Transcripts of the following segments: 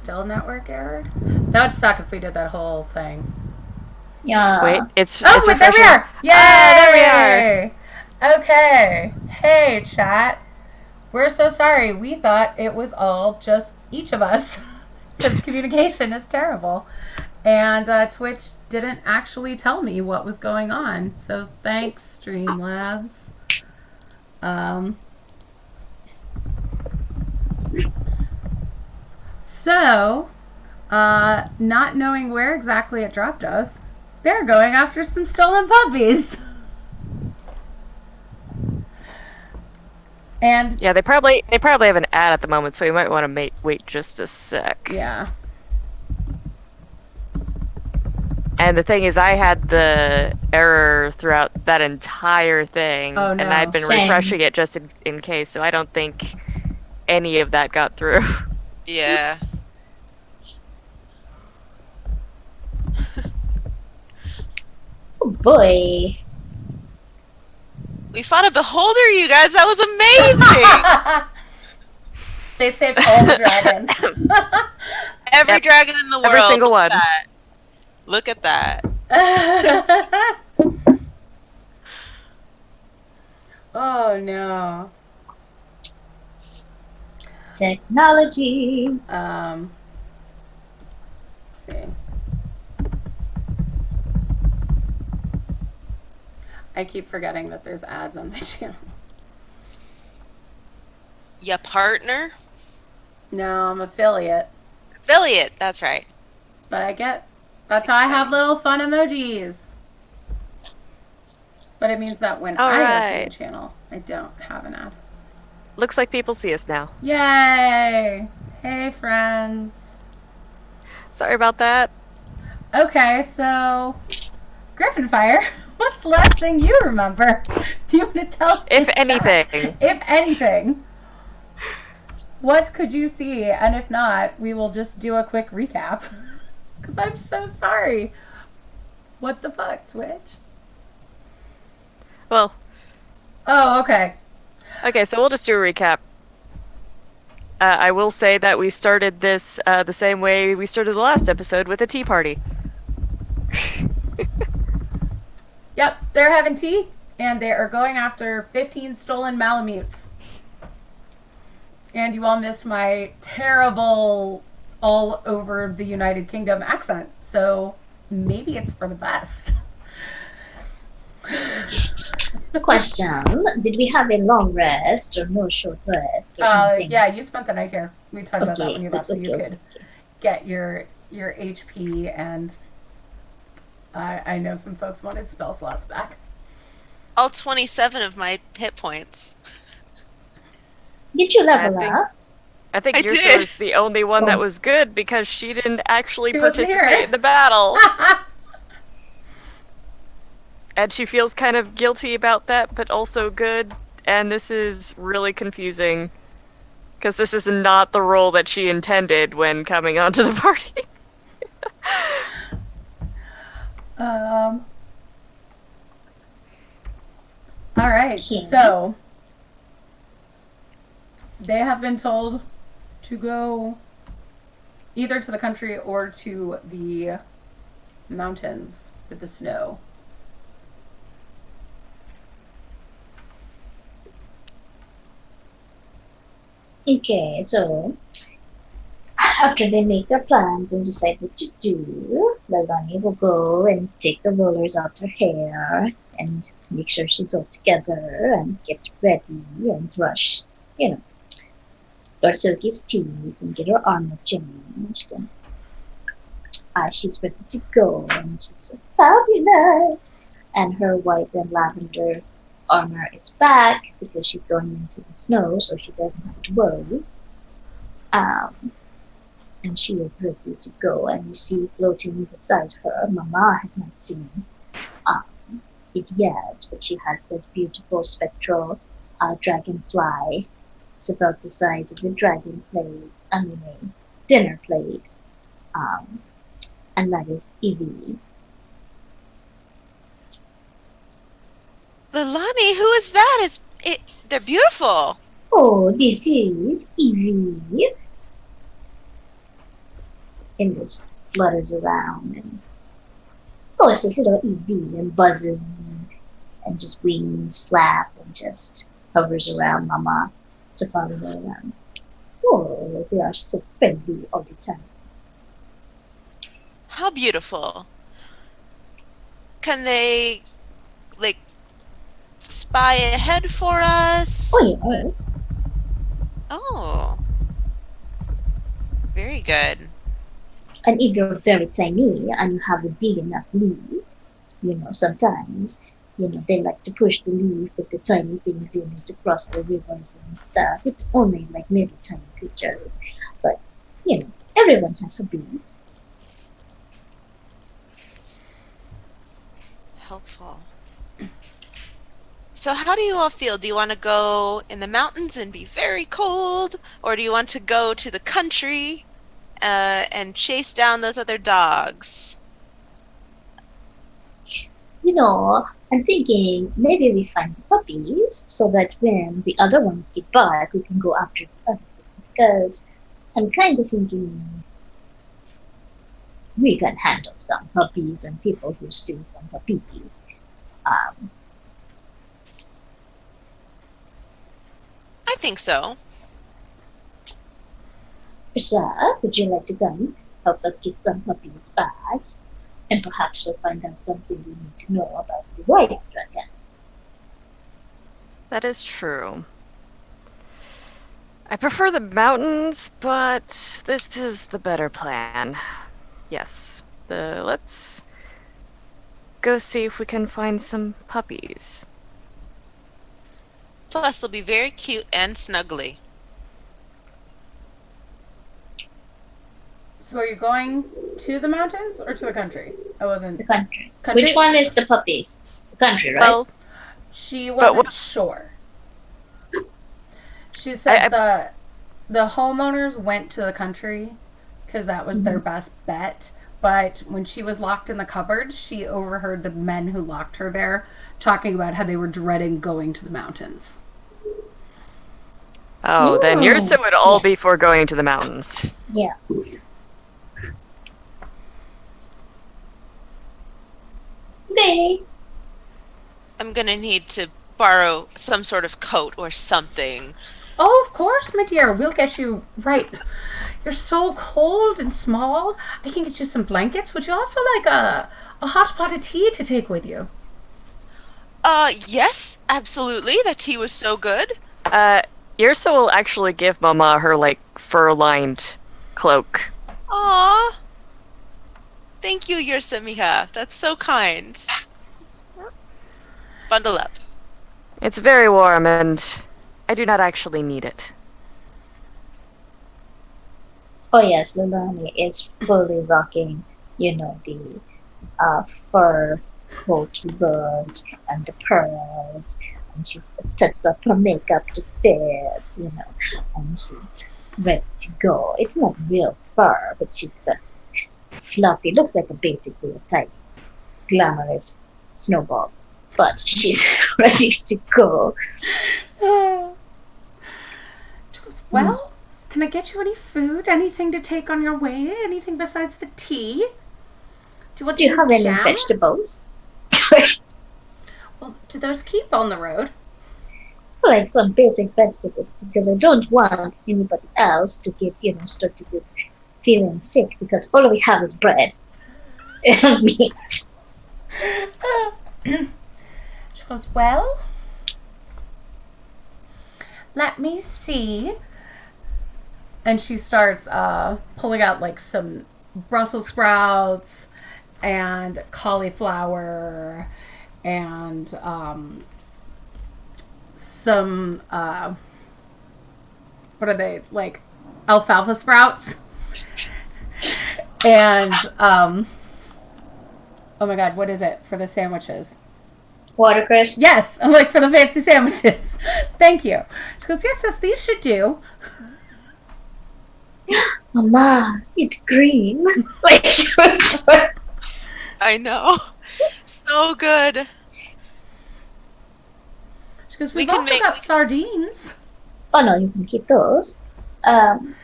still network error? That would suck if we did that whole thing. Yeah. Wait, it's Oh, wait, there we refreshing. are! Yay! Ah, there we are! Okay. Hey, chat. We're so sorry. We thought it was all just each of us. Because communication is terrible. And Twitch didn't actually tell me what was going on. So thanks, Streamlabs. So, not knowing where exactly it dropped us, they're going after some stolen puppies. And Yeah, they probably have an ad at the moment, so we might want to wait just a sec. yeah. And the thing is, I had the error throughout that entire thing, Oh, no. and I'd been Same. refreshing it just in case, so I don't think any of that got through. Yeah. Oh boy. We fought a beholder, you guys. That was amazing. They saved all the dragons. Every Yep. dragon in the world. Every single Look at one. that. Look at that. Oh no. Technology. Let's see. I keep forgetting that there's ads on my channel. Ya partner? No, I'm affiliate. Affiliate. That's right. But that's how I have little fun emojis. But it means that when I open Alright. the channel, I don't have an ad. Looks like people see us now. Yay! Hey, friends. Sorry about that. Okay, so Griffinfire, what's the last thing you remember? If you want to tell us, If in chat. anything. If anything, what could you see? And if not, we will just do a quick recap. Because I'm so sorry. What the fuck, Twitch? Well, Oh, okay. okay, so we'll just do a recap. I will say that we started this the same way we started the last episode, with a tea party. Yep, they're having tea, and they are going after 15 stolen Malamutes. And you all missed my terrible all over the United Kingdom accent, so maybe it's for the best. Question. Did we have a long rest or no short rest or something? Yeah, you spent the night here. We talked about that Okay, when you left, so you okay, could get your HP, and I know some folks wanted spell slots back. All 27 of my hit points. Did you level I think- up? I think I Yursa did. was the only one that Oh. was good because she didn't actually She wasn't here. participate in the battle. And she feels kind of guilty about that, but also good. And this is really confusing. Because this is not the role that she intended when coming onto the party. All right, Okay. so they have been told to go either to the country or to the mountains with the snow. Okay, so after they make their plans and decide what to do, Lalani will go and take the rollers out her hair and make sure she's all together and get ready and brush, brush Silky's teeth and get her armor changed. And she's ready to go and she's so fabulous. And her white and lavender armor is back because she's going into the snow, so she doesn't have to worry. And she is ready to go, and you see floating beside her, Mama has not seen it yet, but she has that beautiful spectral dragonfly. It's about the size of the dragon plate, dinner plate, and that is Evie. Lilani, who is that? They're beautiful. Oh, this is Evie. and it flutters around and oh, it's a little Evie and buzzes and just wings flap and just hovers around Mama to follow her around. Oh, they are so friendly all the time. How beautiful. Can they, like, spy ahead for us? Oh, yes. Oh. Very good. And if you're very tiny and you have a big enough leaf, sometimes, they like to push the leaf with the tiny things in it to cross the rivers and stuff. It's only like little tiny creatures. But, everyone has hobbies. Helpful. So how do you all feel? Do you want to go in the mountains and be very cold? Or do you want to go to the country and chase down those other dogs? I'm thinking maybe we find the puppies so that when the other ones get back, we can go after the other ones. Because I'm kind of thinking we can handle some puppies and people who steal some puppies. I think so. Ursa, would you like to come help us get some puppies back? And perhaps we'll find out something we need to know about the white dragon. That is true. I prefer the mountains, but this is the better plan. Yes. Let's go see if we can find some puppies. Plus, they'll be very cute and snuggly. So are you going to the mountains or to the country? I wasn't. The country. Country? Which one is the puppies? The country, right? Well, She wasn't what- sure. She said the homeowners went to the country because that was their best bet. But when she was locked in the cupboard, she overheard the men who locked her there talking about how they were dreading going to the mountains. oh, then Ooh, yours would all be yes. for going to the mountains. Yeah. Okay. I'm gonna need to borrow some sort of coat or something. Oh, of course, my dear. We'll get you right. You're so cold and small. I can get you some blankets. Would you also like a hot pot of tea to take with you? Yes, absolutely. That tea was so good. Yrsa will actually give Mama her, fur-lined cloak. Aw. Thank you, Yrsa Miha. That's so kind. Bundle up. It's very warm, and I do not actually need it. Oh yes, Lilani is fully rocking, the fur coat look and the pearls, and she's touched up her makeup to fit, and she's ready to go. It's not real fur, but she's got fluffy, looks like a basically a tight, glamorous snowball, but she's ready to go. She goes, well, can I get you any food? Anything to take on your way? Anything besides the tea? Do you want Do you have any jam? vegetables? Well, do those keep on the road? Like some basic vegetables, because I don't want anybody else to get, start to get feeling sick, because all we have is bread and meat. She goes, well, let me see. And she starts pulling out some Brussels sprouts and cauliflower and some what are they, alfalfa sprouts and oh my god, what is it for the sandwiches? Watercress? Yes, for the fancy sandwiches. Thank you. She goes, yes, these should do. Mama, it's green. I know. So good. She goes, We we've can also make- got sardines. Oh no, you can keep those. Thank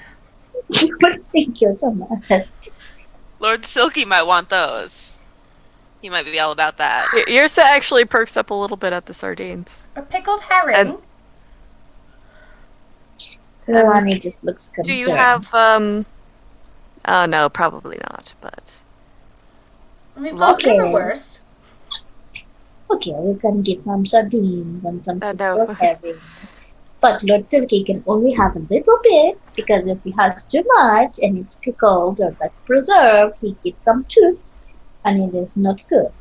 you so much. Lord Silky might want those. He might be all about that. Yrsa actually perks up a little bit at the sardines. A pickled herring. And- Lilani just looks Do concerned. you have, Oh, no, probably not, but... We've got liverwurst. Okay, we can get some sardines and some No. pickled herrings. But Lord Silky can only have a little bit, because if he has too much and it's pickled or like preserved, he gets some tooths, and it is not good.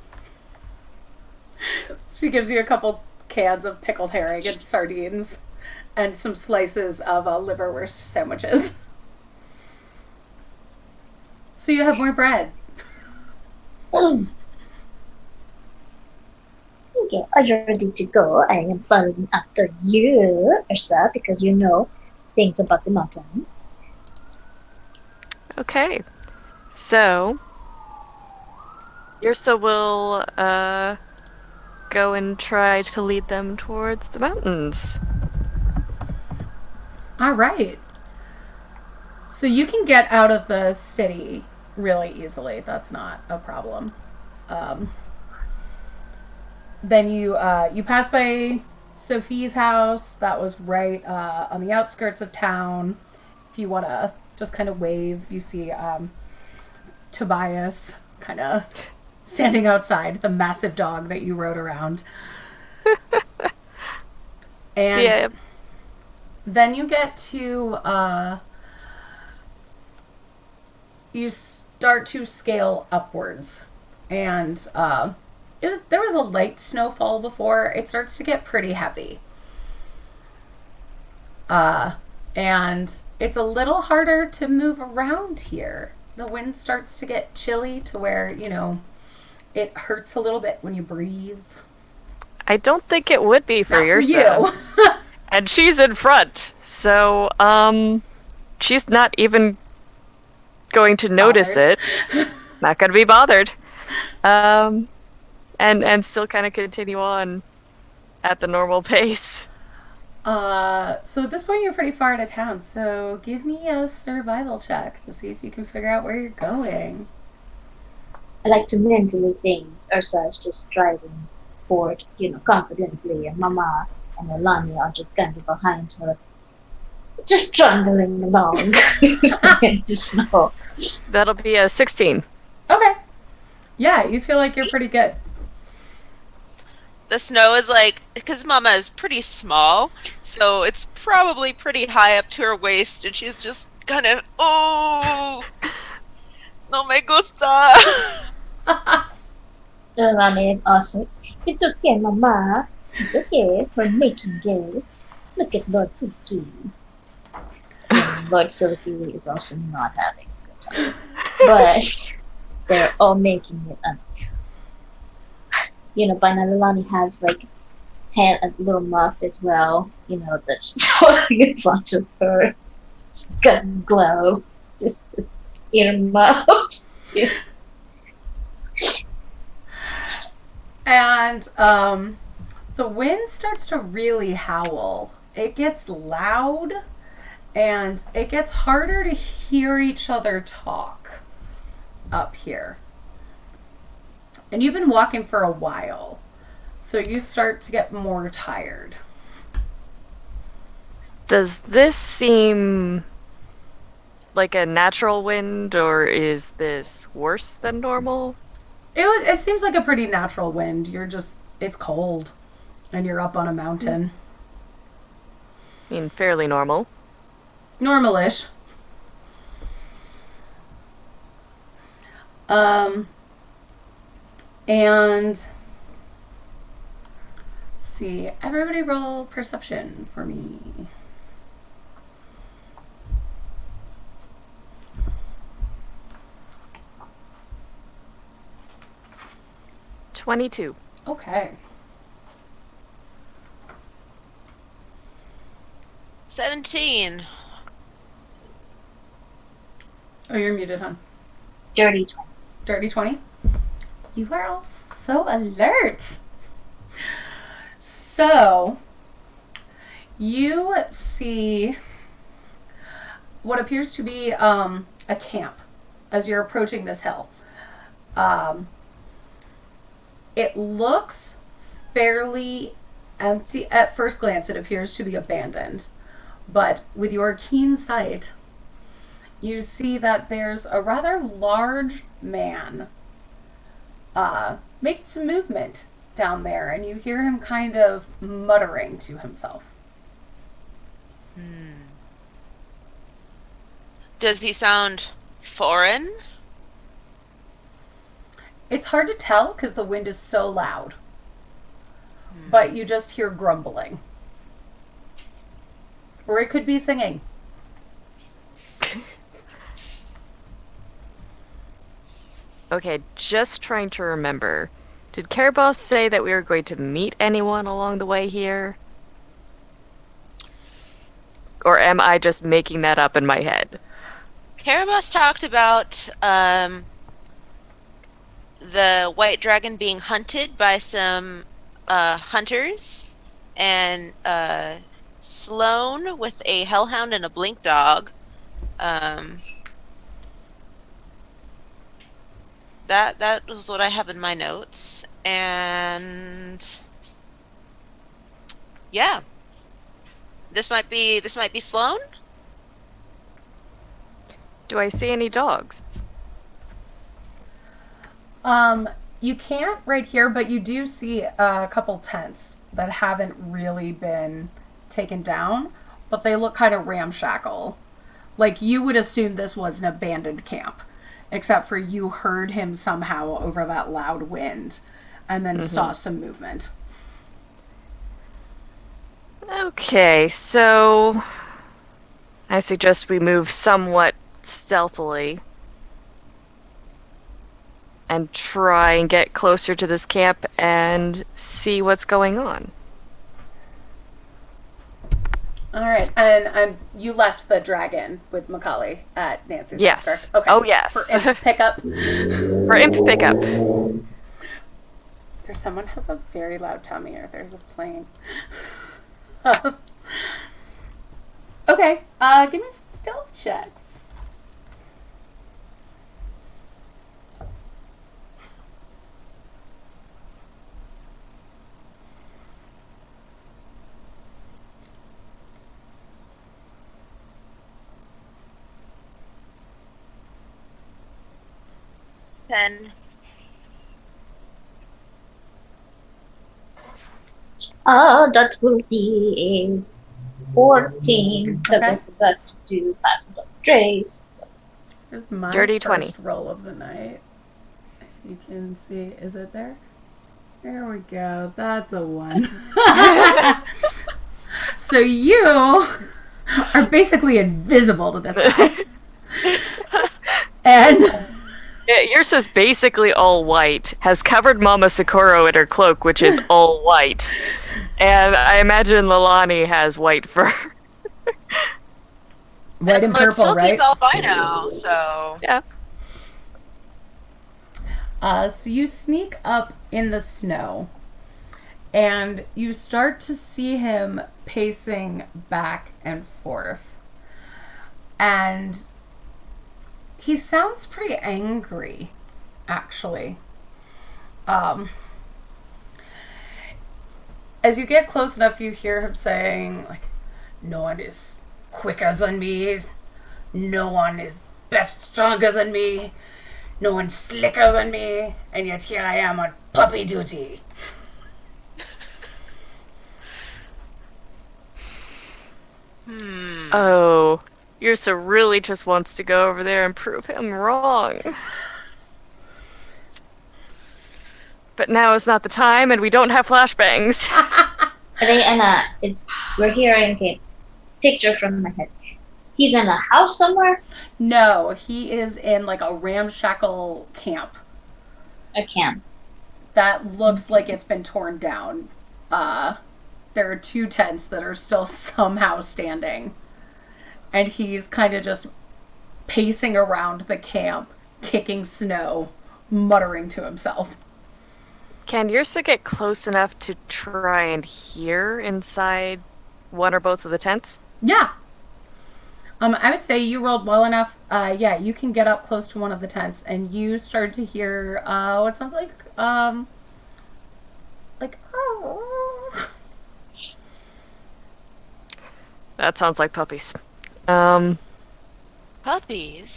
She gives you a couple cans of pickled herring and sardines and some slices of liverwurst sandwiches. So you have more bread. Okay, are you ready to go? I am following after you, Ursa, because you know things about the mountains. Okay. So... Yrsa will, go and try to lead them towards the mountains. All right. So you can get out of the city really easily. That's not a problem. Then you pass by Sophie's house. That was right on the outskirts of town. If you want to just kind of wave, you see Tobias kind of standing outside, the massive dog that you rode around. And Yeah. then you get to you start to scale upwards, and there was a light snowfall before. It starts to get pretty heavy, and it's a little harder to move around here. The wind starts to get chilly to where, it hurts a little bit when you breathe. I don't think it would be for Not for Yrsa. you. And she's in front, so, she's not even going to notice Bothered. it. Not gonna be bothered. And still kind of continue on at the normal pace. So at this point you're pretty far out of town, so give me a survival check to see if you can figure out where you're going. I like to mentally think Ursa is just driving forward, confidently, and Mama and Alani are just kind of behind her, just trundling along in the snow. That'll be a 16. Okay. Yeah, you feel like you're pretty good. The snow is because Mama is pretty small, so it's probably pretty high up to her waist, and she's just kind of, oh, no me gusta. Alani is awesome. It's okay, Mama. It's okay. We're making it. Look at Lord Silky. And Lord Silky is also not having a good time. But they're all making it up. Banalani has a little muff as well, that she's holding in front of her. She's got gloves, just earmuffs. And the wind starts to really howl. It gets loud, and it gets harder to hear each other talk up here. And you've been walking for a while, so you start to get more tired. Does this seem like a natural wind, or is this worse than normal? It seems like a pretty natural wind. It's cold, and you're up on a mountain. I mean, fairly normal. Normalish. And let's see, everybody roll perception for me. $22. Okay. 17. Oh, you're muted, hon. Dirty 20. Dirty 20. You are all so alert. So, you see what appears to be a camp as you're approaching this hill. It looks fairly empty. At first glance, it appears to be abandoned. But with your keen sight, you see that there's a rather large man making some movement down there, and you hear him kind of muttering to himself. Does he sound foreign? It's hard to tell because the wind is so loud. But you just hear grumbling. Or it could be singing. Okay, just trying to remember. Did Carabas say that we were going to meet anyone along the way here? Or am I just making that up in my head? Carabas talked about the white dragon being hunted by some hunters, and Sloane with a hellhound and a blink dog. That was what I have in my notes, and yeah, this might be Sloane. Do I see any dogs? You can't right here, but you do see a couple tents that haven't really been taken down, but they look kind of ramshackle. Like, you would assume this was an abandoned camp, except for you heard him somehow over that loud wind and then saw some movement. Okay, so I suggest we move somewhat stealthily and try and get closer to this camp and see what's going on. All right, and you left the dragon with Macaulay at Nancy's. Yes. Correct? Okay. Oh, yes. For imp pickup. For imp pickup. There's someone has a very loud tummy, or there's a plane. Okay, give me stealth checks. That will be a 14, because I Okay. forgot to do password of trace. Here's my Dirty first 20. roll of the night. If you can see, is it there? There we go. That's a 1. So you are basically invisible to this guy. And Yeah, yours is basically all white, has covered Mama Socorro in her cloak, which is all white. And I imagine Lalani has white fur. white and purple, right? albino, so Yeah. So you sneak up in the snow, and you start to see him pacing back and forth. And he sounds pretty angry, actually. As you get close enough, you hear him saying, like, "No one is quicker than me. No one is best stronger than me. No one's slicker than me. And yet here I am on puppy duty." Oh, Ursa really just wants to go over there and prove him wrong. But now is not the time, and we don't have flashbangs. Are they in a? We're hearing a picture from my head. He's in a house somewhere. No, he is in like a ramshackle camp A camp. that looks like it's been torn down. There are 2 tents that are still somehow standing. And he's kind of just pacing around the camp, kicking snow, muttering to himself. Can Ursa get close enough to try and hear inside one or both of the tents? Yeah. I would say you rolled well enough. Yeah, you can get up close to one of the tents, and you start to hear what sounds like That sounds like puppies. Puppies.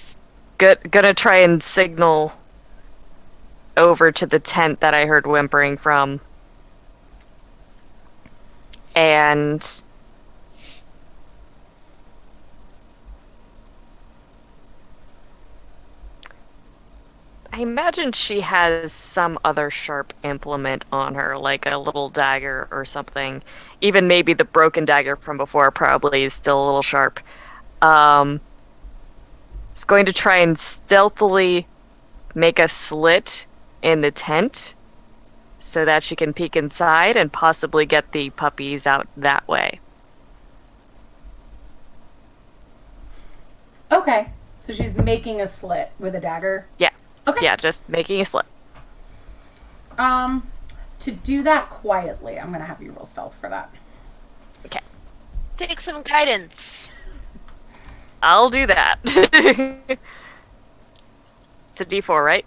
Gonna try and signal over to the tent that I heard whimpering from. And I imagine she has some other sharp implement on her, like a little dagger or something. Even maybe the broken dagger from before probably is still a little sharp. It's going to try and stealthily make a slit in the tent so that she can peek inside and possibly get the puppies out that way. Okay. So she's making a slit with a dagger. Yeah. Okay. Yeah, just making a slit. To do that quietly, I'm gonna have you roll stealth for that. Okay. Take some guidance. I'll do that. It's a D4, right?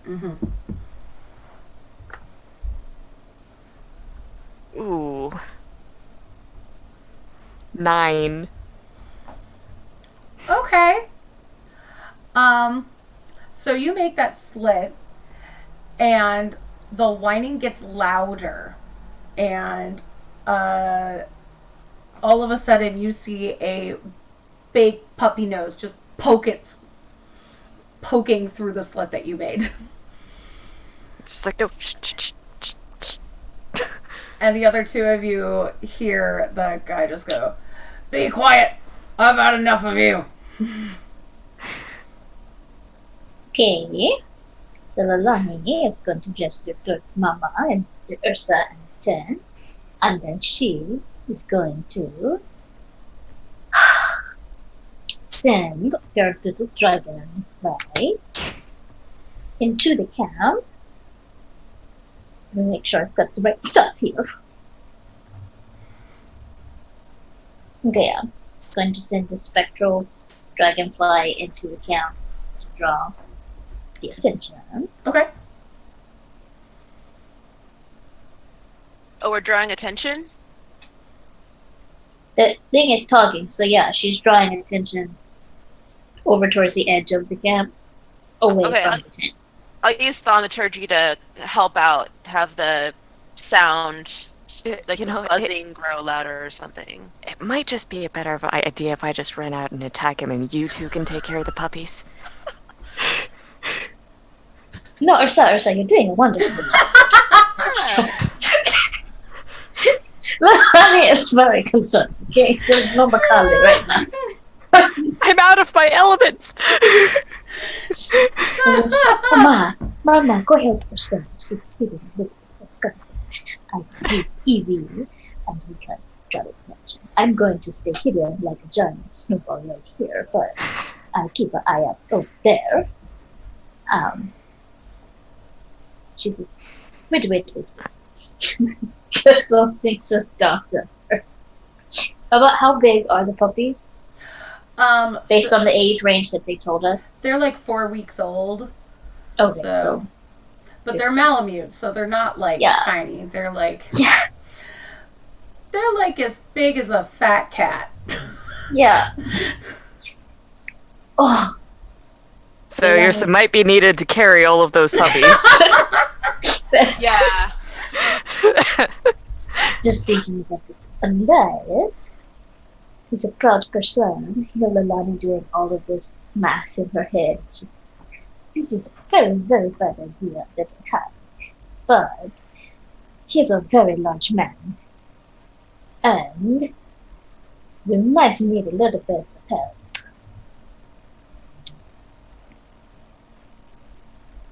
Mm-hmm. Ooh. 9. Okay. So you make that slit, and the whining gets louder, and all of a sudden you see a big puppy nose just poking through the slit that you made. It's just like, no, shh, shh, shh, shh, shh. And the other two of you hear the guy just go, "Be quiet! I've had enough of you." Okay. The Lalani is going to gesture towards Mama and to Ursa and Ten. And then she is going to send her little dragonfly into the camp. Let me make sure I've got the right stuff here. Okay, I'm going to send the spectral dragonfly into the camp to draw the attention. Okay. Oh, we're drawing attention? The thing is talking, so yeah, she's drawing attention over towards the edge of the camp, away Okay, from the tent. I'll use thaumaturgy to help out, have the sound, like buzzing, grow louder or something. It might just be a better idea if I just run out and attack him and you two can take care of the puppies. No, Ursa, you're doing a wonderful job. Lani is very concerned, okay? There's no Macaulay right now. I'm out of my elements! Mama, go ahead, Ursa. She's feeling a little bit concerned. I use EV and we can draw attention. I'm going to stay hidden like a giant snowball right here, but I'll keep an eye out over there. She's like, wait. There's something just doctor. About how big are the puppies? Based on the age range that they told us. They're like 4 weeks old. Okay, so but they're Malamutes, so they're not like tiny. They're like they're like as big as a fat cat. Yeah. Oh. So Ursa might be needed to carry all of those puppies. Yeah. Just thinking about this. Unless he's a proud person, Lalani doing all of this math in her head. This is a very, very bad idea that I have. But he's a very large man. And we might need a little bit of help.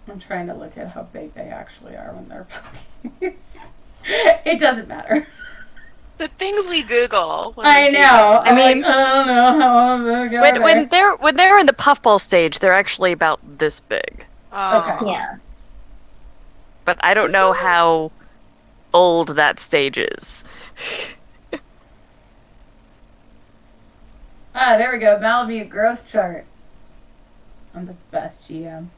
I'm trying to look at how big they actually are when they're puppies. It doesn't matter. The things we Google. I know. I mean, I don't know how big are they. when they're in the puffball stage, they're actually about this big. Oh. Okay. Yeah. But I don't know how old that stage is. Ah, there we go. Malamute growth chart. I'm the best GM.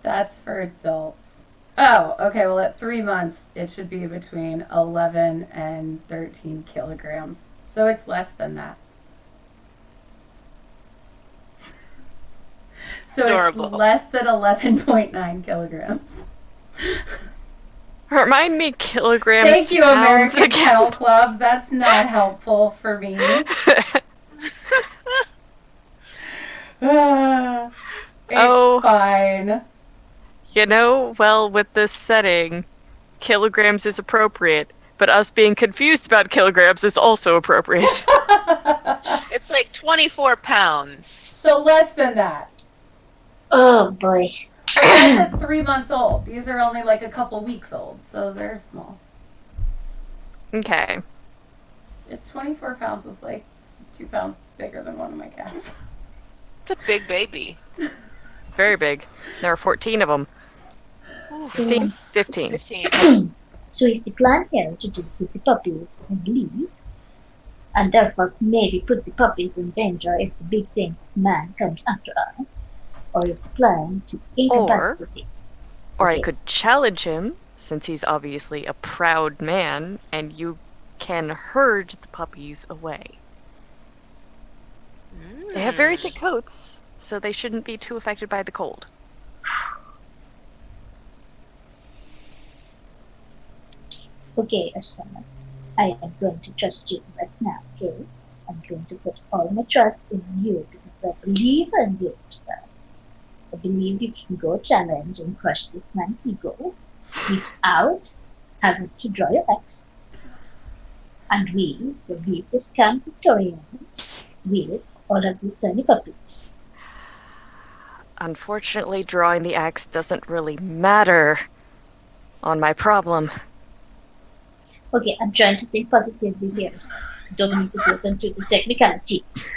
That's for adults. Oh, okay. Well, at 3 months, it should be between 11 and 13 kilograms. So it's less than that. So Adorable. it's less than 11.9 kilograms. Remind me kilograms. Thank to you, pounds American again. Kennel Club. That's not helpful for me. It's fine. You know, well, with this setting, kilograms is appropriate, but us being confused about kilograms is also appropriate. It's like 24 pounds. So less than that. Oh boy. But that's at 3 months old. These are only like a couple weeks old, so they're small. Okay. 24 pounds is like just 2 pounds bigger than one of my cats. It's a big baby. Very big. There are 14 of them. Ooh, 15? 15. 15. So is the plan here to just keep the puppies and leave? And therefore maybe put the puppies in danger if the big thing man comes after us? Or is the plan to incapacitate? Or I Okay. could challenge him, since he's obviously a proud man, and you can herd the puppies away. They have very thick coats, so they shouldn't be too affected by the cold. Okay, Ursula, I am going to trust you right now, okay? I'm going to put all my trust in you because I believe in you, Ursula. I believe you can go challenge and crush this man's ego without having to draw your axe. And we will leave this camp victorious with all of these tiny puppies. Unfortunately, drawing the axe doesn't really matter on my problem. Okay, I'm trying to think positively here, so don't need to go into the technicalities.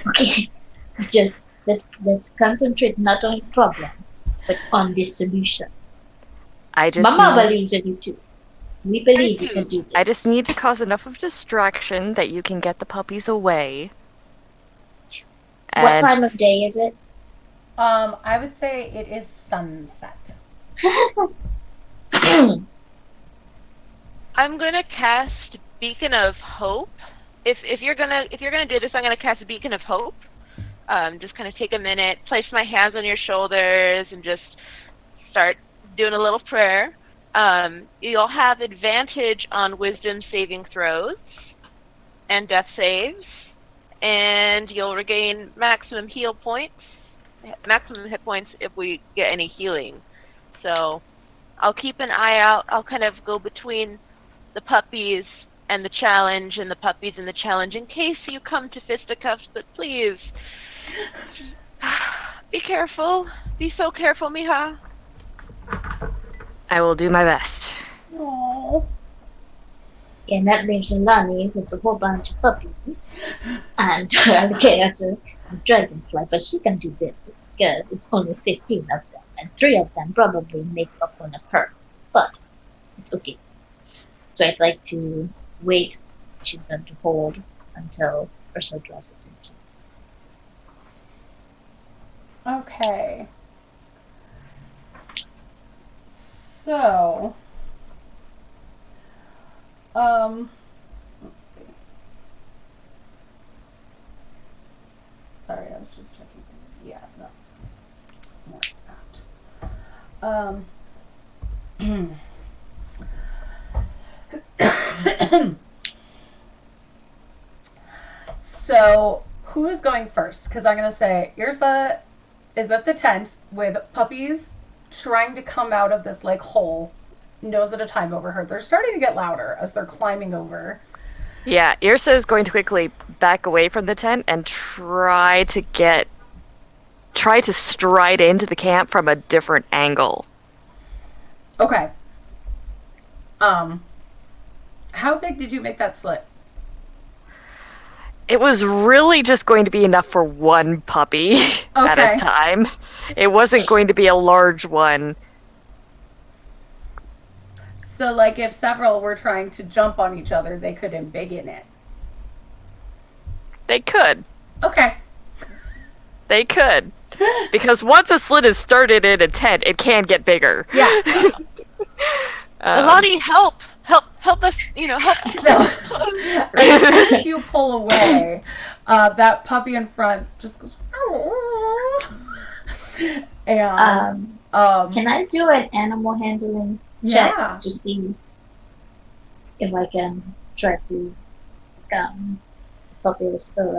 Okay, just let's concentrate not on the problem, but on the solution. I just Mama need, believes in you too. We believe you do. can do this. I just need to cause enough of distraction that you can get the puppies away. What And time of day is it? I would say it is sunset. I'm gonna cast Beacon of Hope. If you're gonna do this, I'm gonna cast Beacon of Hope. Just kind of take a minute, place my hands on your shoulders, and just start doing a little prayer. You'll have advantage on Wisdom saving throws and death saves, and you'll regain maximum hit points if we get any healing. So I'll keep an eye out. I'll kind of go between the puppies and the challenge, and the puppies and the challenge, in case you come to fisticuffs. But please, be careful. Be so careful, Miha. I will do my best. Aww. And that leaves Alani with a whole bunch of puppies and alligator and dragonfly, but she can do this because it's only 15 of them, and 3 of them probably make up one of her. But it's okay. So I'd like to wait. She's going to hold until Ursula draws attention. Okay. So, let's see. Sorry, I was just checking. Yeah, that's more apt. So, who is going first? Because I'm going to say Irsa is at the tent with puppies trying to come out of this like hole, nose at a time over her. They're starting to get louder as they're climbing over. Yeah, Irsa is going to quickly back away from the tent and try to stride into the camp from a different angle. Okay. How big did you make that slit? It was really just going to be enough for one puppy at Okay. a time. It wasn't going to be a large one. So, like, if several were trying to jump on each other, they could embiggen it. They could. Okay. They could. Because once a slit is started in a tent, it can get bigger. Yeah. Alani, help us, help. So, as soon as you pull away, that puppy in front just goes. And Can I do an animal handling check to see if I can try to puppy is still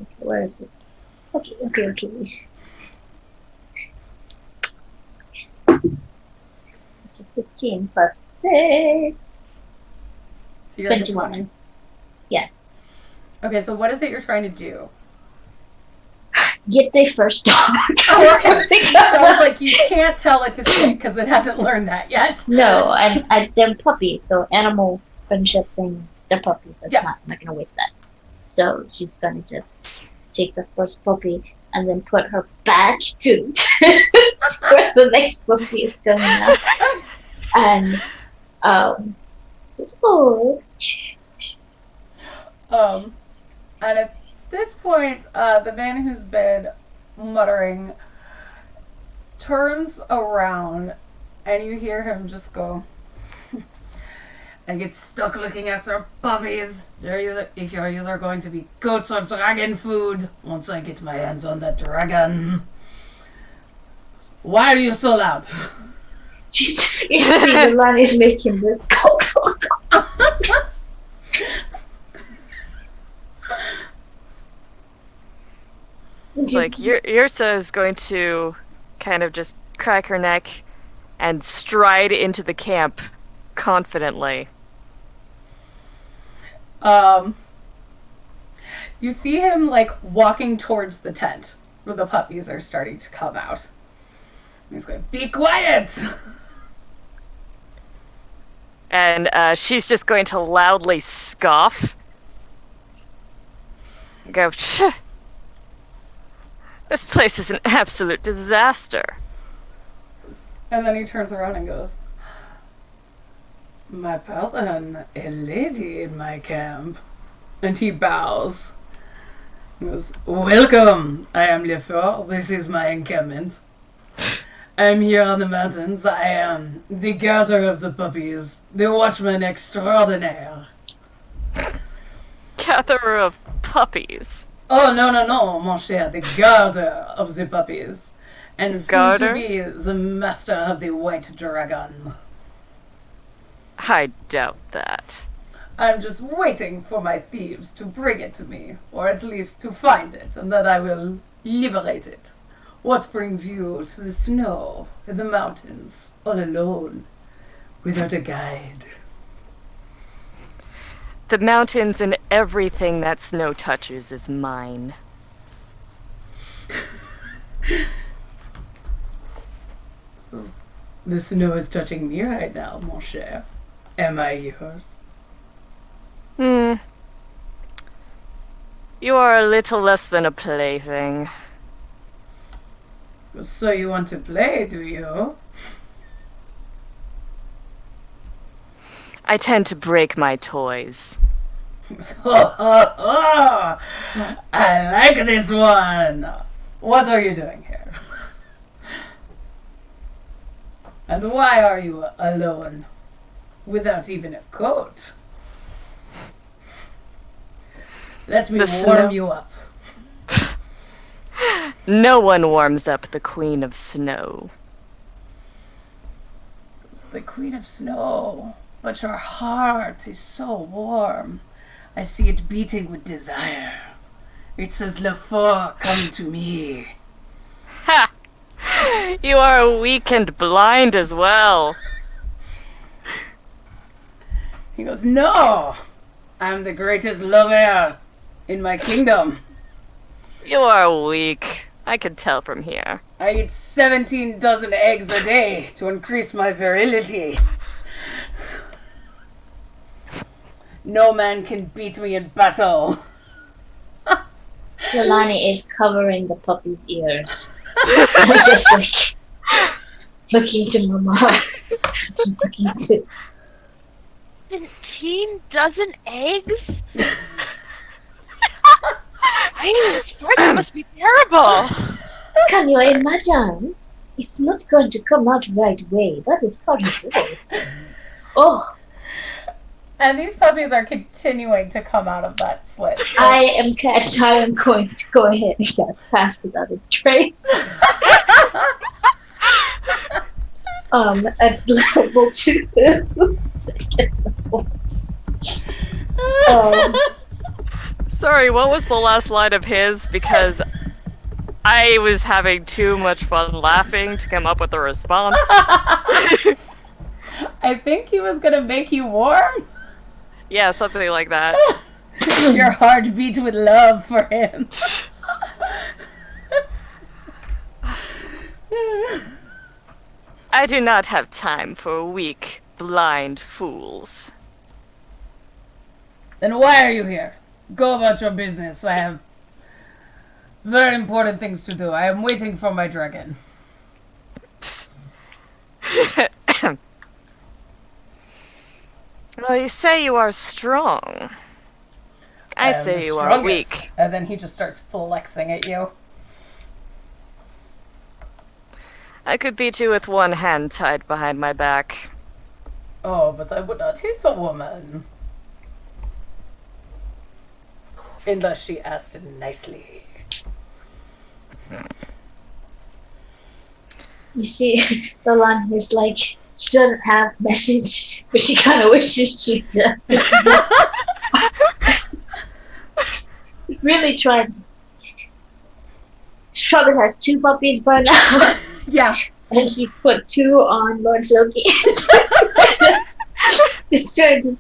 okay, where is it? Okay. It's a 15 plus 6. So you're at the 21. 20s. Yeah. Okay, so what is it you're trying to do? Get their first dog. Oh, okay. So I was like, you can't tell it to sit because it hasn't learned that yet. No, they're puppies, so animal friendship thing, they're puppies. I'm not gonna waste that. So she's gonna just take the first puppy and then put her back to where the next puppy is coming out. And just and at this point, the man who's been muttering turns around and you hear him just go, I get stuck looking after puppies. If yours are going to be goats or dragon food, once I get my hands on that dragon. Why are you so loud? you see the line is making the go. Like, Yrsa is going to kind of just crack her neck and stride into the camp confidently. You see him, like, walking towards the tent where the puppies are starting to come out. He's going, be quiet! And she's just going to loudly scoff. Go, Psh, this place is an absolute disaster. And then he turns around and goes, my pardon, a lady in my camp. And he bows. He goes, welcome, I am Lefort. This is my encampment. I am here on the mountains. I am the guarder of the puppies, the watchman extraordinaire. Gatherer of puppies. Oh, no, mon cher, the guarder of the puppies. And soon to be the master of the white dragon. I doubt that. I'm just waiting for my thieves to bring it to me, or at least to find it, and then I will liberate it. What brings you to the snow in the mountains, all alone, without a guide? The mountains and everything that snow touches is mine. So, the snow is touching me right now, mon cher. Am I yours? You are a little less than a plaything. So you want to play, do you? I tend to break my toys. I like this one. What are you doing here? And why are you alone? Without even a coat? Let me warm you up. No one warms up the Queen of Snow. It's the Queen of Snow, but your heart is so warm. I see it beating with desire. It says, Lefort, come to me. Ha! You are weak and blind as well. He goes, no! I'm the greatest lover in my kingdom. You are weak. I can tell from here. I eat 17 dozen eggs a day to increase my virility. No man can beat me in battle. Yolani is covering the puppy's ears. Just like looking to Mama. looking to 17 dozen eggs? That must be terrible. Can you imagine? It's not going to come out right away. That is horrible. Oh, And these puppies are continuing to come out of that slit. So. I am going to go ahead and cast Pass Without a Trace. At level 2. Sorry, what was the last line of his? Because I was having too much fun laughing to come up with a response. I think he was gonna make you warm. Yeah, something like that. Your heart beat with love for him. I do not have time for weak, blind fools. Then why are you here? Go about your business. I have very important things to do. I am waiting for my dragon. Well, you say you are strong. I am say the you are strongest. weak. And then he just starts flexing at you. I could beat you with one hand tied behind my back. Oh, but I would not hit a woman. Unless she asked nicely. You see, the line is like, she doesn't have a message, but she kind of wishes she does. Really trying to. She probably has 2 puppies by now. Yeah. And she put 2 on Lord Silky. It's trying to.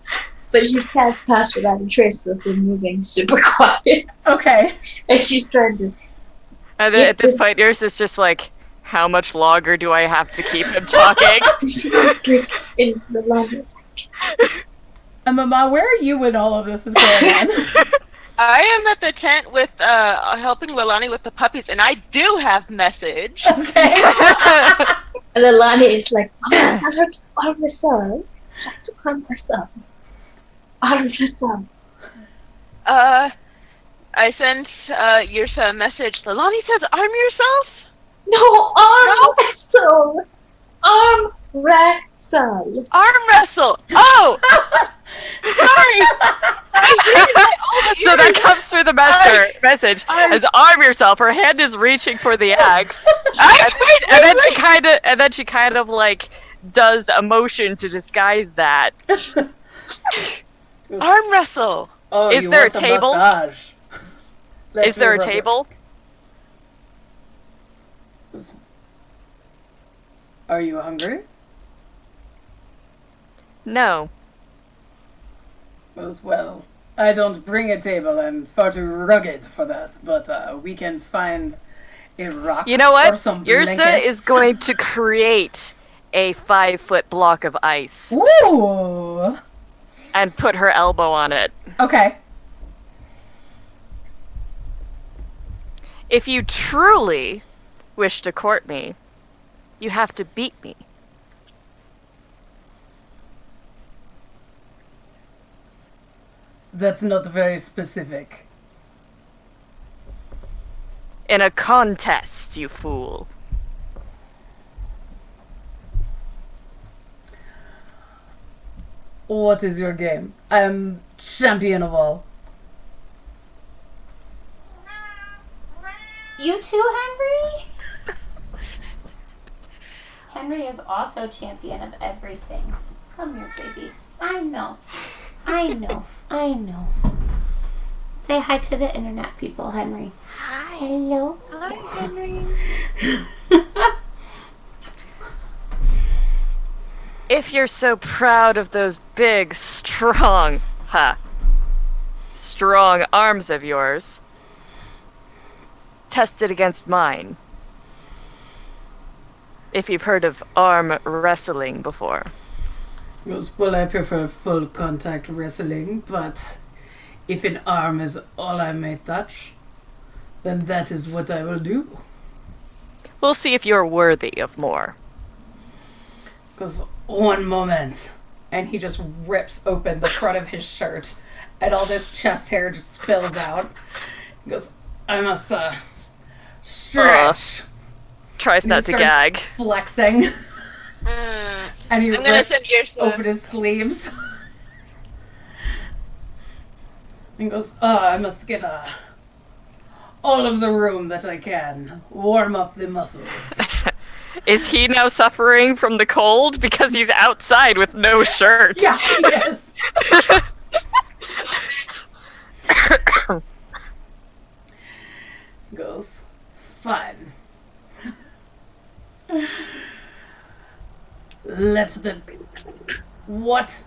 But she's cast Pass Without a Trace, so they're moving super quiet. Okay. And she's trying to. And then at this point, yours is just like, how much longer do I have to keep him talking? She's like in the laundry. And Mama, where are you when all of this is going on? I am at the tent with helping Lilani with the puppies, and I do have message. Okay. And Lilani is like, oh, tell her to arm herself. Try to arm herself. Arm herself. I sent your son a message. Lilani says, arm yourself? No, arm wrestle. Arm wrestle. Arm wrestle. Oh! Sorry! So that comes through the message as arm yourself. Her hand is reaching for the axe, and then she kind of like does a motion to disguise that. Arm wrestle. Oh, Is you there want a table? Massage. Let Is me there a rub it. table? Are you hungry? No. Well, I don't bring a table. I'm far too rugged for that. But we can find a rock. You know Or what? some Yrsa blankets. is going to create a 5-foot block of ice Ooh. and put her elbow on it. Okay. If you truly wish to court me, you have to beat me. That's not very specific. In a contest, you fool. What is your game? I am champion of all. You too, Henry? Henry is also champion of everything. Come here, baby. I know. I know. I know. Say hi to the internet people, Henry. Hi. Hello. Hi, Henry. If you're so proud of those big, strong arms of yours, test it against mine. If you've heard of arm wrestling before. Well, I prefer full contact wrestling, but if an arm is all I may touch, then that is what I will do. We'll see if you're worthy of more. Because one moment, and he just rips open the front of his shirt, and all this chest hair just spills out. He goes, I must, stretch. Tries And he not to starts gag. flexing. Mm, And he I'm gonna rips send yours to open his sleeves. And goes, I must get, all of the room that I can. Warm up the muscles. Is he now suffering from the cold because he's outside with no shirt? Yeah, yes. Goes, fine. What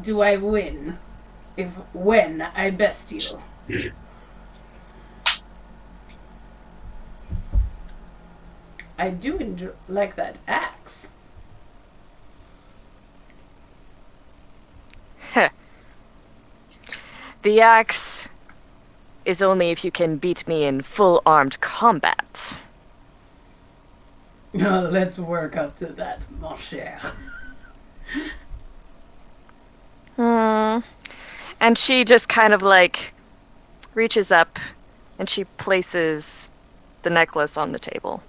do I win when I best you? I do like that axe. Heh. The axe is only if you can beat me in full armed combat. Let's work up to that, mon cher. And she just kind of like reaches up and she places the necklace on the table.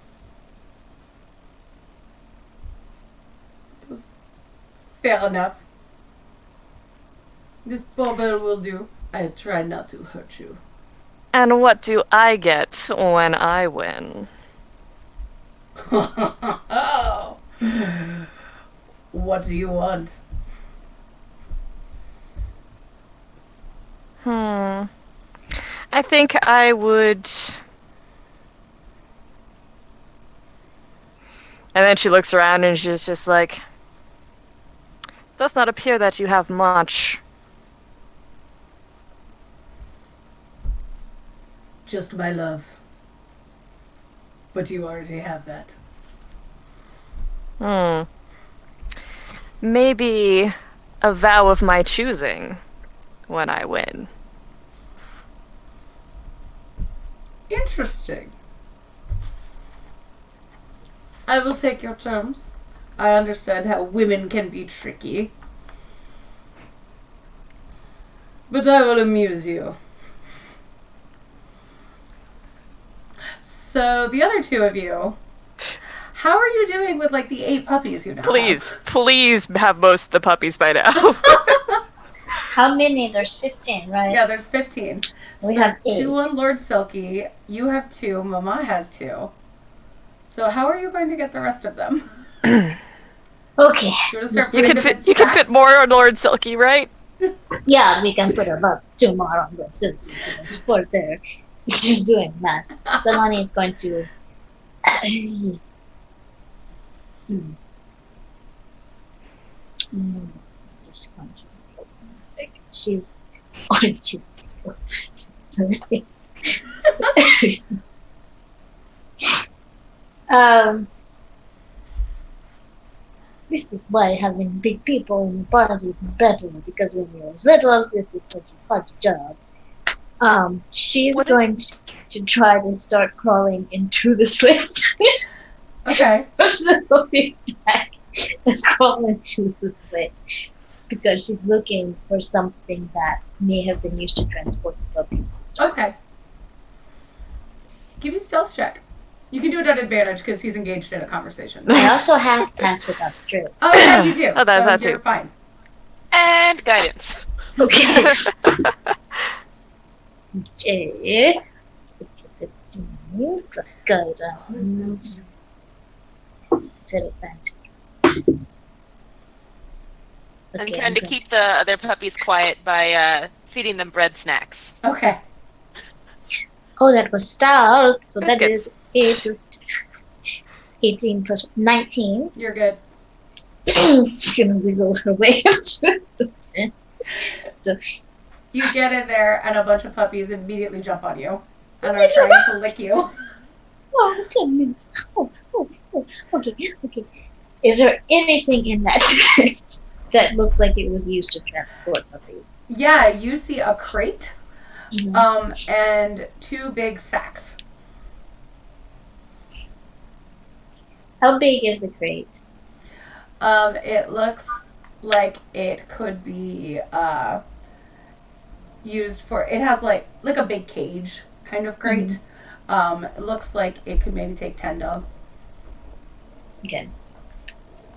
Fair enough. This bauble will do. I try not to hurt you. And what do I get when I win? Oh. What do you want? I think I would... And then she looks around and she's just like, does not appear that you have much. Just my love. But you already have that. Maybe a vow of my choosing when I win. Interesting. I will take your terms. I understand how women can be tricky. But I will amuse you. So, the other two of you, how are you doing with, like, the 8 puppies you now have? Please have most of the puppies by now. How many? There's 15, right? Yeah, there's 15. We So have 8. 2 on Lord Silky, you have 2, Mama has 2. So how are you going to get the rest of them? Okay. Do you want to start You putting can them in fit. You can fit sacks? more on Lord Silky, right? Yeah, we can put about 2 more on the silk support there. She's doing that. The money is going to. Just going to shoot onto this is why having big people in the party is better, because when you're little, this is such a hard job. She's going to try to start crawling into the slit. Okay. Personally back and crawl into the slit because she's looking for something that may have been used to transport the puppies. Okay. Give me a stealth check. You can do it at advantage because he's engaged in a conversation. I also have pass without a drill. Oh, yeah, you do. Oh, that's so that you're too. fine. And guidance. Okay. Okay. Plus guidance. Set advantage. I'm Okay, trying to going keep the other puppies quiet by feeding them bread snacks. Okay. Oh, that was stealth. So that Good. is 18 plus 19. You're good. She's gonna wiggle her way up to it. You get in there, and a bunch of puppies immediately jump on you and are trying to lick you. Oh, goodness. Okay. Is there anything in that that looks like it was used to transport puppies? Yeah, you see a crate, Mhm. and 2 big sacks. How big is the crate? It looks like it could be used for. It has like a big cage kind of crate. It looks like it could maybe take 10 dogs. Okay.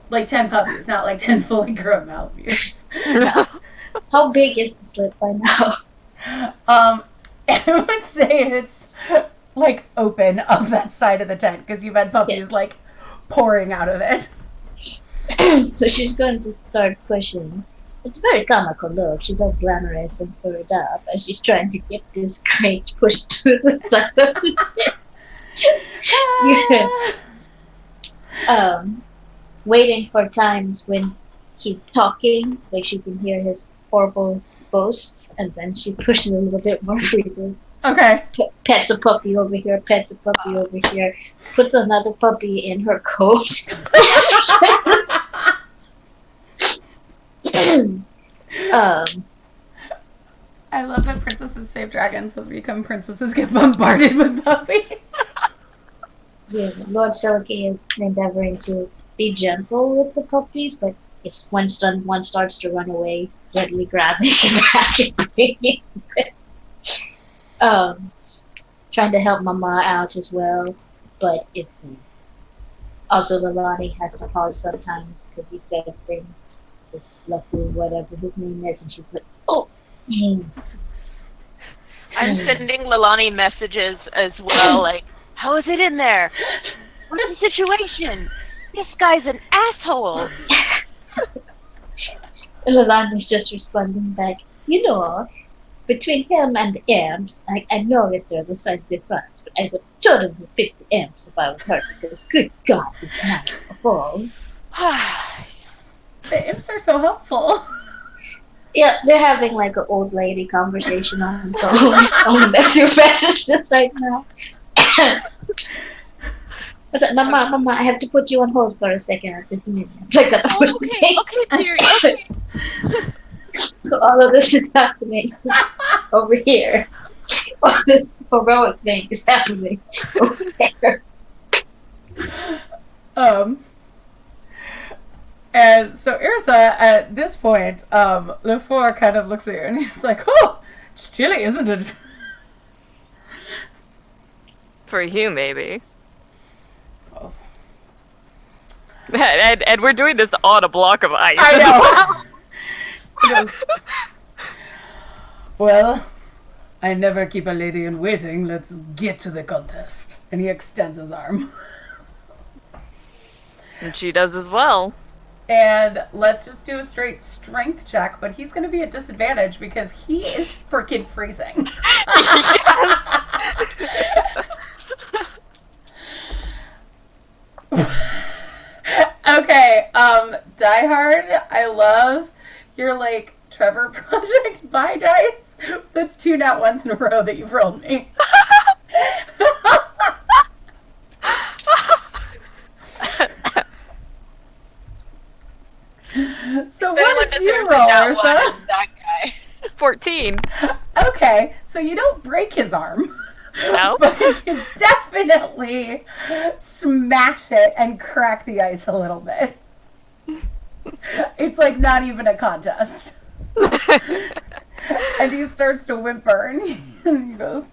Like 10 puppies, not like 10 fully grown Malamutes. How big is the slip by now? I would say it's like open of that side of the tent because you've had puppies like pouring out of it. So she's going to start pushing. It's a very comical look. She's all glamorous and furred up as she's trying to get this crate pushed through the side of the tent. Waiting for times when he's talking, like she can hear his horrible boasts, and then she pushes a little bit more freely. Okay. Pets a puppy over here, pets a puppy over here, puts another puppy in her coat. I love that Princesses Save Dragons has become Princesses Get Bombarded with Puppies. Yeah, Lord Selkie is endeavoring to be gentle with the puppies, but it's when one starts to run away, gently grabbing and bringing it. Trying to help Mama out as well, but it's also Lalani has to pause sometimes because he says things, just Lucky, whatever his name is, and she's like, oh. I'm sending Lalani messages as well, like, how is it in there? What's the situation? This guy's an asshole. And Lalani's just responding back, you know, between him and the imps, I know that there's a size difference, but I would totally pick the imps if I was her, because good God, it's not a fall. The imps are so helpful. Yeah, they're having like an old lady conversation on the phone. On the message just right now. What's up, Mama, I have to put you on hold for a second. Just a minute. I gotta push the thing. Okay, Siri, okay. So all of this is happening over here. All this heroic thing is happening over there. And so Ursa, at this point, LeFleur kind of looks at you and he's like, oh, it's chilly, isn't it? For you, maybe. Well, And we're doing this on a block of ice. I know. Yes. Well, I never keep a lady in waiting. Let's get to the contest. And he extends his arm. And she does as well. And let's just do a straight strength check, but he's going to be at disadvantage because he is freaking freezing. Okay, Die Hard, I love your, like, Trevor Project buy dice. That's 2 nat ones in a row that you've rolled me. So what did you roll, Ursa? That guy. 14. Okay, so you don't break his arm. No. But you definitely smash it and crack the ice a little bit. It's like not even a contest. And he starts to whimper and he goes,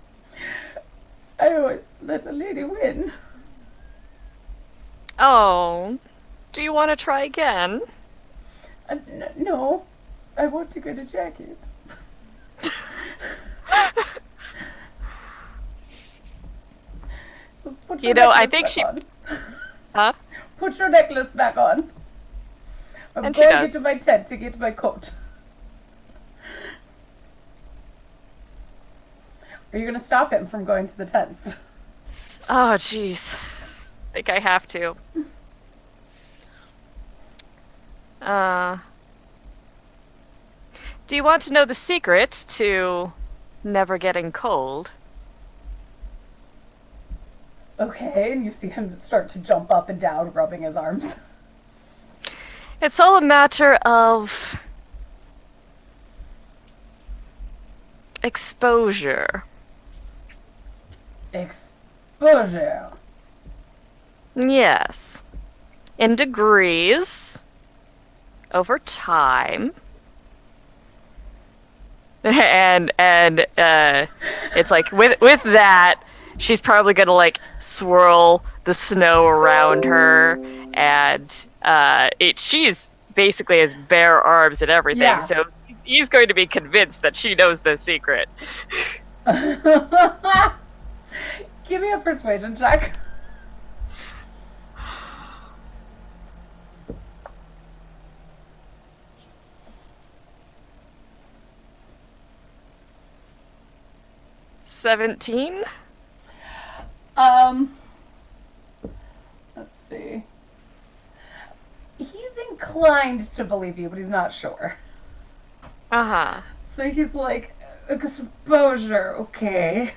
I always let a lady win. Oh. Do you want to try again? No, I want to get a jacket. Put your You know, I necklace think back she... on. Huh? Put your necklace back on. I'm And she going does. into my tent to get my coat. Are you going to stop him from going to the tents? Oh, jeez. I think I have to. Do you want to know the secret to never getting cold? Okay, and you see him start to jump up and down, rubbing his arms. It's all a matter of exposure. Exposure. Yes. In degrees. Over time. And It's like with that, she's probably gonna like swirl the snow around her, and she's basically has bare arms and everything. Yeah. So he's going to be convinced that she knows the secret. Give me a persuasion check. $17. Let's see. He's inclined to believe you, but he's not sure. Uh-huh. So he's like, exposure, okay.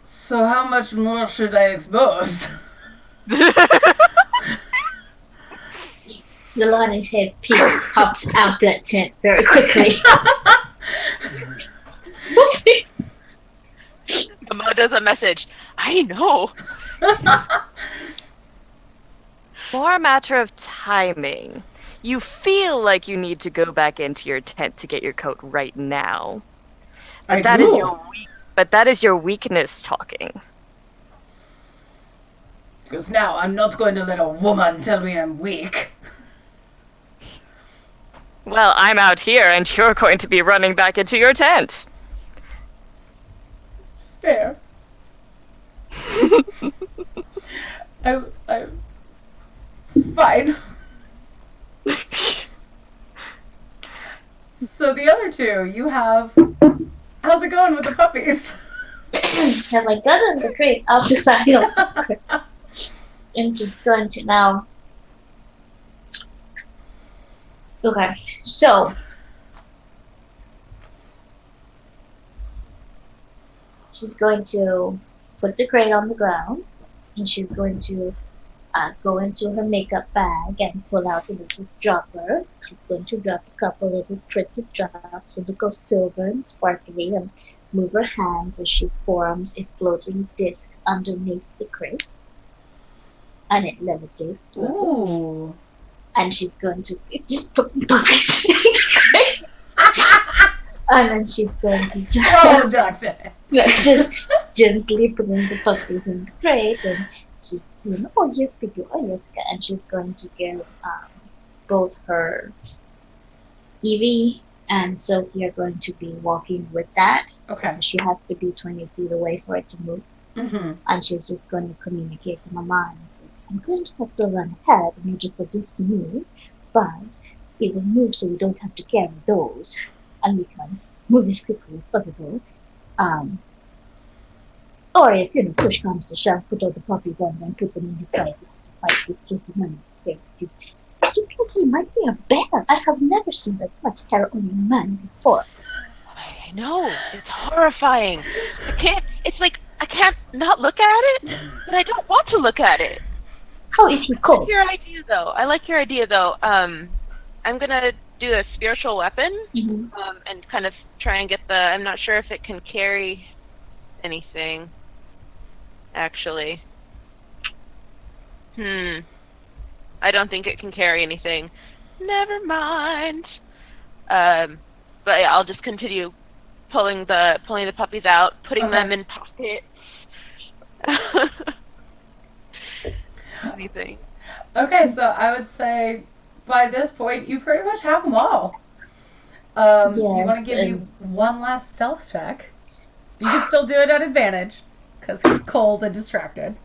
So how much more should I expose? Nalani's head peeks, hops out that tent very quickly. Mama does a message. I know. More a matter of timing. You feel like you need to go back into your tent to get your coat right now. But that is your weakness talking. Because now I'm not going to let a woman tell me I'm weak. Well, I'm out here and you're going to be running back into your tent. Fair. I'm fine. So the other two, you have... How's it going with the puppies? Have I gotten the crate out the side of the car? I'm just going to now. Okay, so she's going to put the crate on the ground, and she's going to go into her makeup bag and pull out a little dropper. She's going to drop a couple little pretty drops of the silver and sparkly, and move her hands as she forms a floating disc underneath the crate. And it levitates. Ooh. And she's going to just put buckets in the crate. And then she's going to just gently putting the puppies in the crate, and she's oh yes, baby, oh yes, and she's going to give both her Evie and Sophie are going to be walking with that. Okay. She has to be 20 feet away for it to move. Mm-hmm. And she's just going to communicate to Mama and says, I'm going to have to run ahead in order for this to move, but it will move so we don't have to carry those, and we can move as quickly as possible. Or if, push comes to shove, put all the puppies on and put them in his life to fight this guilty man. This guilty might be a bear. I have never seen that much terror on a man before. I know. It's horrifying. I can't not look at it, but I don't want to look at it. How is he I called? like your idea, though. I'm gonna do a spiritual weapon, and kind of try and get I'm not sure if it can carry anything, actually. I don't think it can carry anything. Never mind. But yeah, I'll just continue pulling the puppies out, putting them in pockets. Anything. Okay, so I would say by this point you pretty much have them all. You want to give you one last stealth check. You can still do it at advantage because he's cold and distracted.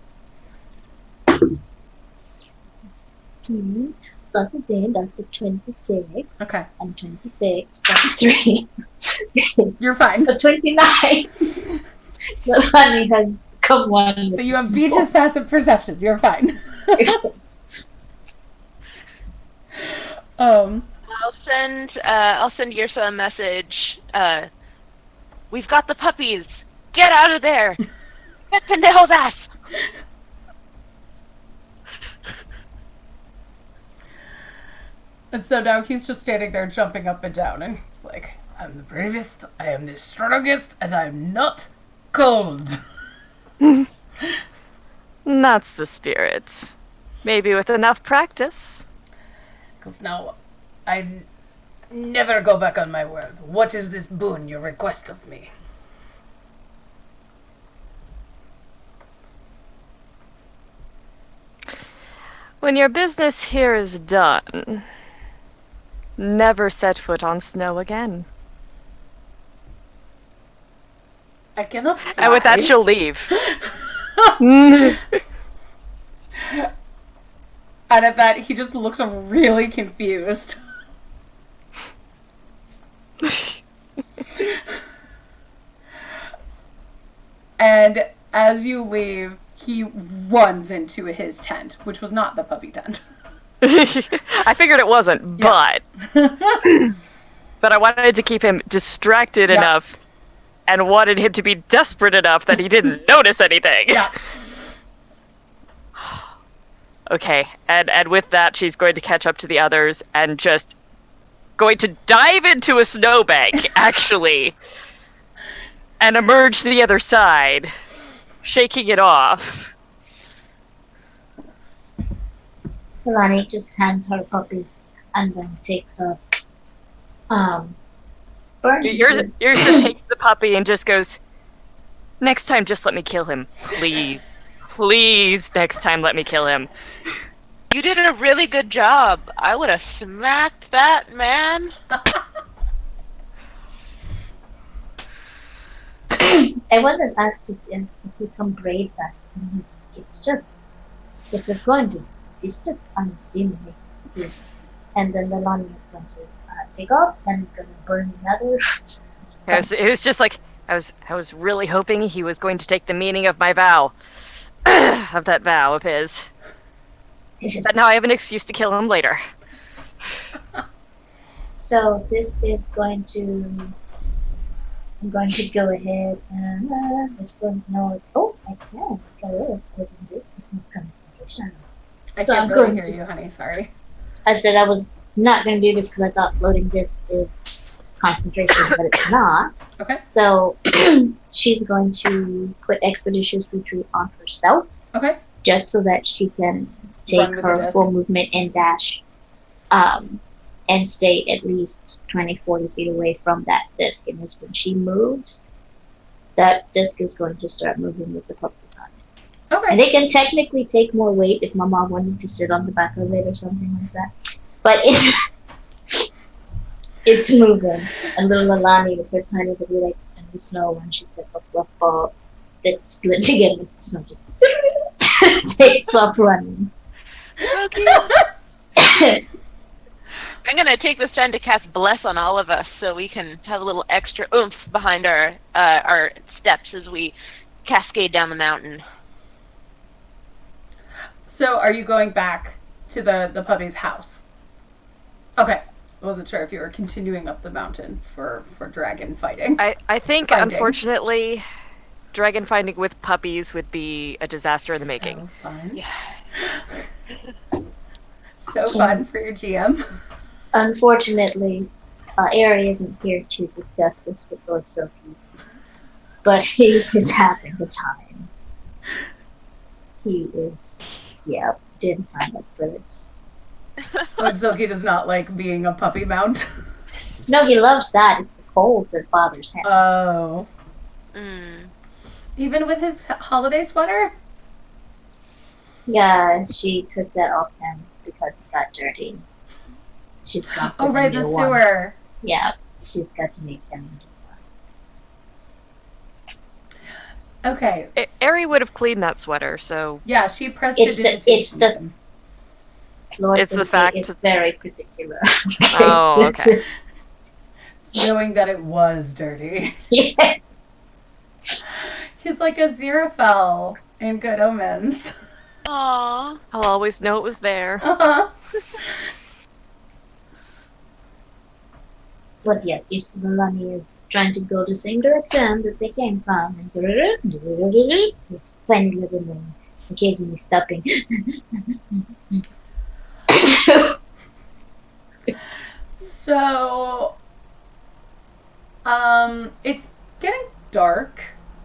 That's a day, that's a 26. Okay. And 26 plus 3. You're fine. A 29. The honey has come one. So you have Beach's passive perception. You're fine. I'll send Yursa a message. We've got the puppies. Get out of there. Get Pendejo's ass. And so now he's just standing there jumping up and down, and he's like, I'm the bravest, I am the strongest, and I'm not cold. That's the spirit. Maybe with enough practice. Because now, I'm Never go back on my word. What is this boon you request of me? When your business here is done, never set foot on snow again. I cannot fly. And with that, she'll leave. And at that, he just looks really confused. And as you leave, he runs into his tent, which was not the puppy tent. I figured it wasn't, Yeah. but I wanted to keep him distracted Yeah. enough and wanted him to be desperate enough that he didn't notice anything. Yeah. Okay, and with that, she's going to catch up to the others and just going to dive into a snowbank, actually, and emerge to the other side, shaking it off. Milani just hands her puppy and then takes a burning Yours wood. just takes the puppy and just goes, next time, just let me kill him. Please. Please, next time, let me kill him. You did a really good job. I would have smacked that man. I wasn't asked to become brave that it's just if we're going to it's just unseemly. And then the Lonnie is going to take off and gonna burn another. It was just like I was really hoping he was going to take the meaning of my vow. Of that vow of his. But now I have an excuse to kill him later. So this is going to I'm going to go ahead and just put no I can let's put in this concentration. I So can't I'm really going hear to- you, honey. Sorry. I said I was not going to do this because I thought floating disc is concentration, but it's not. Okay. So she's going to put expeditious retreat on herself, Okay. just so that she can take Run with the her disc. full movement and dash, and stay at least 20, 40 feet away from that disc. And as when she moves, that disc is going to start moving with the puppies on it. Okay. And they can technically take more weight if Mama wanted to sit on the back of it or something like that. But it's it's moving. And little Alani with her tiny little legs in the snow when she's got a fluff ball that's split together with the snow just takes off running. So cute. I'm gonna take this time to cast Bless on all of us, so we can have a little extra oomph behind our steps as we cascade down the mountain. So, are you going back to the puppy's house? Okay. I wasn't sure if you were continuing up the mountain for dragon fighting. I think, Finding. unfortunately, dragon finding with puppies would be a disaster in the making. So fun. Yeah. So fun for your GM. Unfortunately, Ari isn't here to discuss this with Lord Silky, but he is having the time. He is, didn't sign up for this. Lord Silky does not like being a puppy mount. No, he loves that. It's the cold that bothers him. Oh. Mm. Even with his holiday sweater? Yeah, she took that off him because it got dirty. She's got Oh, right, the new one. sewer. Yeah, she's got to make them. Okay. Ari would have cleaned that sweater, so Yeah, she pressed It's the- prestidigitation. it's the- Lord It's the Silky fact- is very particular. Oh, okay. Knowing that it was dirty. Yes. He's like a Xerophil in Good Omens. Aww. I'll always know it was there. Uh-huh. But yes, Yusufalani is trying to go the same direction that they came from. And just tiny little moon, occasionally stopping. So, it's getting dark.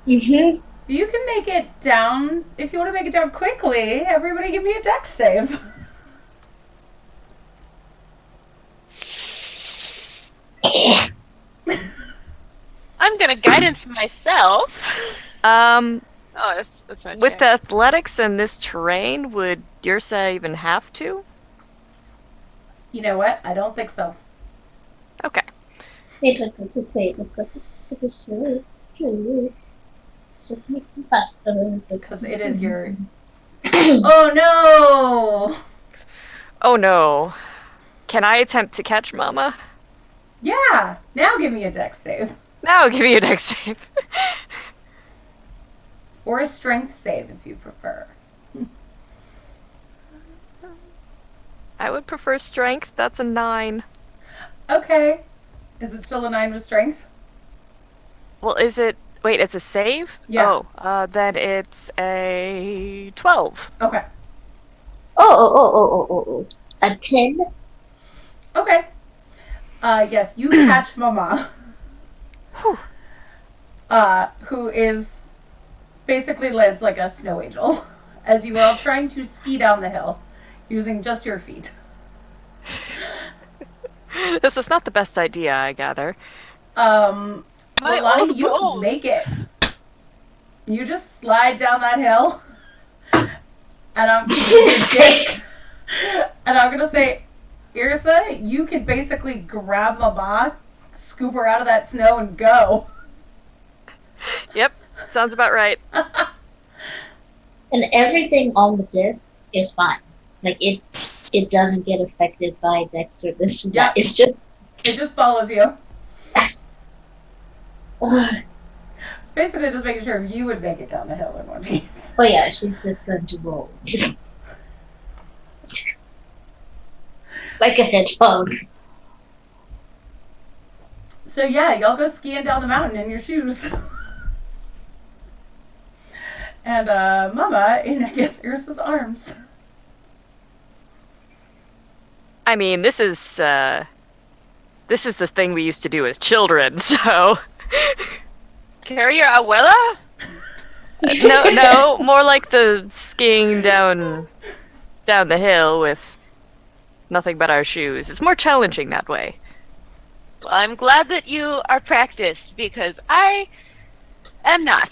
Mm-hmm. You can make it down if you want to make it down quickly. Everybody give me a dex save. I'm gonna guidance myself. Um, Oh, that's my with check. the athletics and this terrain, would Yrsa even have to? You know what? I don't think so. Okay. Wait, look at the shoot. Let's just make some faster. Because it is your... Oh no! Oh no. Can I attempt to catch Mama? Yeah! Now give me a dex save. Now I'll give you a dex save. Or a strength save if you prefer. I would prefer strength. That's a 9. Okay. Is it still a 9 with strength? Well, is it... Wait, it's a save? Yeah. Oh, then it's a 12. Okay. Oh. A 10? Okay. Yes, you catch Mama. Whew. Who is basically lives like a snow angel as you are all trying to ski down the hill using just your feet. This is not the best idea, I gather. Well, My Lonnie, old you bones. make it. You just slide down that hill, and I'm gonna say, Yrsa, you can basically grab Mama, scoop her out of that snow, and go. Yep, sounds about right. And everything on the disc is fine. Like it doesn't get affected by Dex or this or Yeah. that. It's just It just follows you. oh It's basically just making sure if you would make it down the hill in one piece. yeah, she's just going to roll. Just like a hedgehog. So yeah, y'all go skiing down the mountain in your shoes. And Mama in, I guess, Ursa's arms. I mean, this is the thing we used to do as children, so... Carry your abuela? No, more like the skiing down the hill with nothing but our shoes. It's more challenging that way. Well, I'm glad that you are practiced because I am not.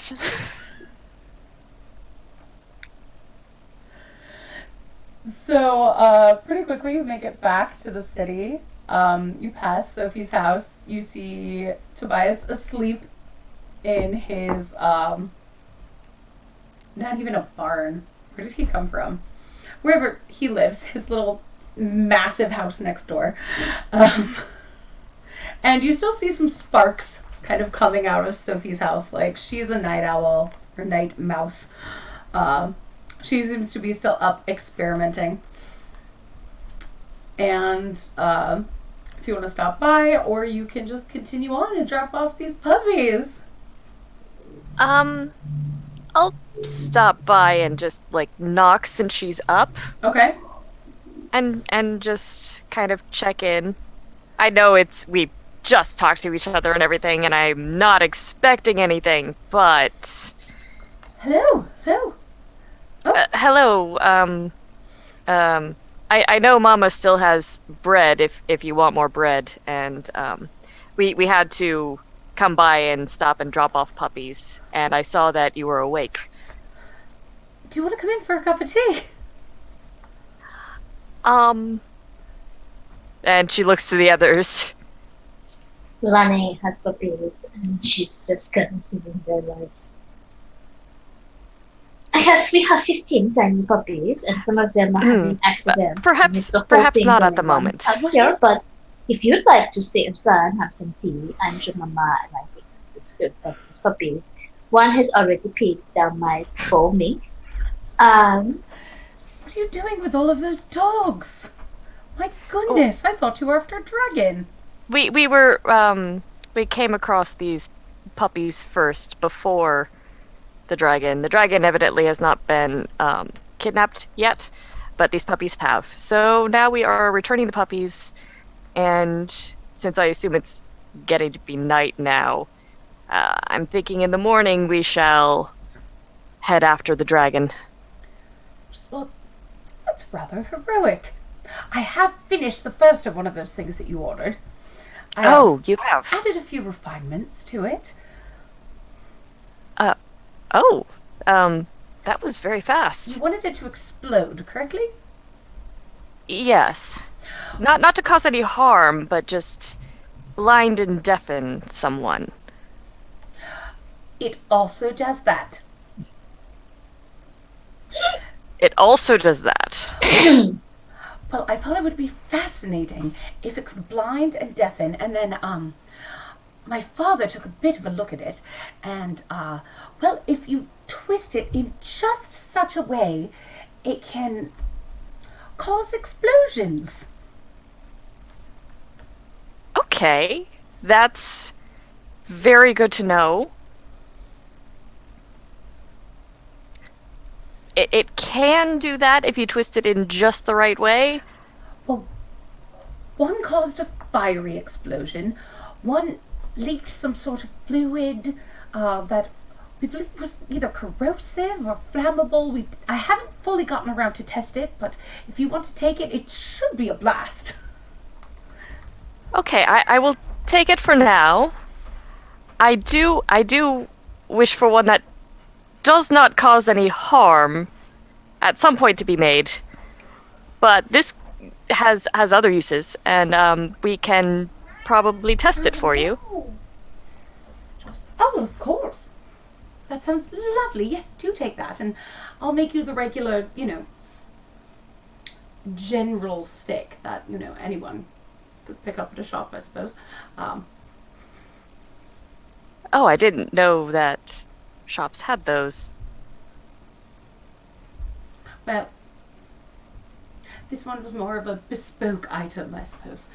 So, pretty quickly you make it back to the city. You pass Sophie's house. You see Tobias asleep in his, not even a barn. Where did he come from? Wherever he lives, his little massive house next door. And you still see some sparks kind of coming out of Sophie's house. Like, she's a night owl, or night mouse. She seems to be still up experimenting. And if you want to stop by, or you can just continue on and drop off these puppies. I'll stop by and just, like, knock since she's up, Okay. and just kind of check in. I know we just talked to each other and everything, and I'm not expecting anything, but... Hello. hello, I know Mama still has bread if you want more bread, and, we had to come by and stop and drop off puppies, and I saw that you were awake. Do you want to come in for a cup of tea? And she looks to the others. Lani has puppies and she's just kind of sitting there like we have 15 tiny puppies and some of them are having accidents. and it's a whole Perhaps thing not at the going on moment. out here, but if you'd like to stay inside and have some tea, I'm sure Mama and I think it's good for these puppies. One has already peeked down my bowl mink. What are you doing with all of those dogs? My goodness, I thought you were after a dragon. We came across these puppies first before the dragon. The dragon evidently has not been kidnapped yet, but these puppies have. So now we are returning the puppies, and since I assume it's getting to be night now, I'm thinking in the morning we shall head after the dragon. Well, that's rather heroic. I have finished the first of one of those things that you ordered. Oh, you have. added a few refinements to it. Oh, that was very fast. You wanted it to explode, correctly? Yes. Not to cause any harm, but just blind and deafen someone. It also does that. It also does that. Well, I thought it would be fascinating if it could blind and deafen, and then, my father took a bit of a look at it, and, well, if you twist it in just such a way, it can cause explosions. Okay. That's very good to know. It can do that if you twist it in just the right way. Well, one caused a fiery explosion, one leaked some sort of fluid that we believe was either corrosive or flammable. I haven't fully gotten around to test it, but if you want to take it, it should be a blast. Okay, I will take it for now. I do wish for one that does not cause any harm at some point to be made. But this has other uses, and we can probably test it for you. Oh, well, of course. That sounds lovely. Yes, do take that, and I'll make you the regular, general stick that, anyone could pick up at a shop, I suppose. Oh, I didn't know that shops had those. Well, this one was more of a bespoke item, I suppose.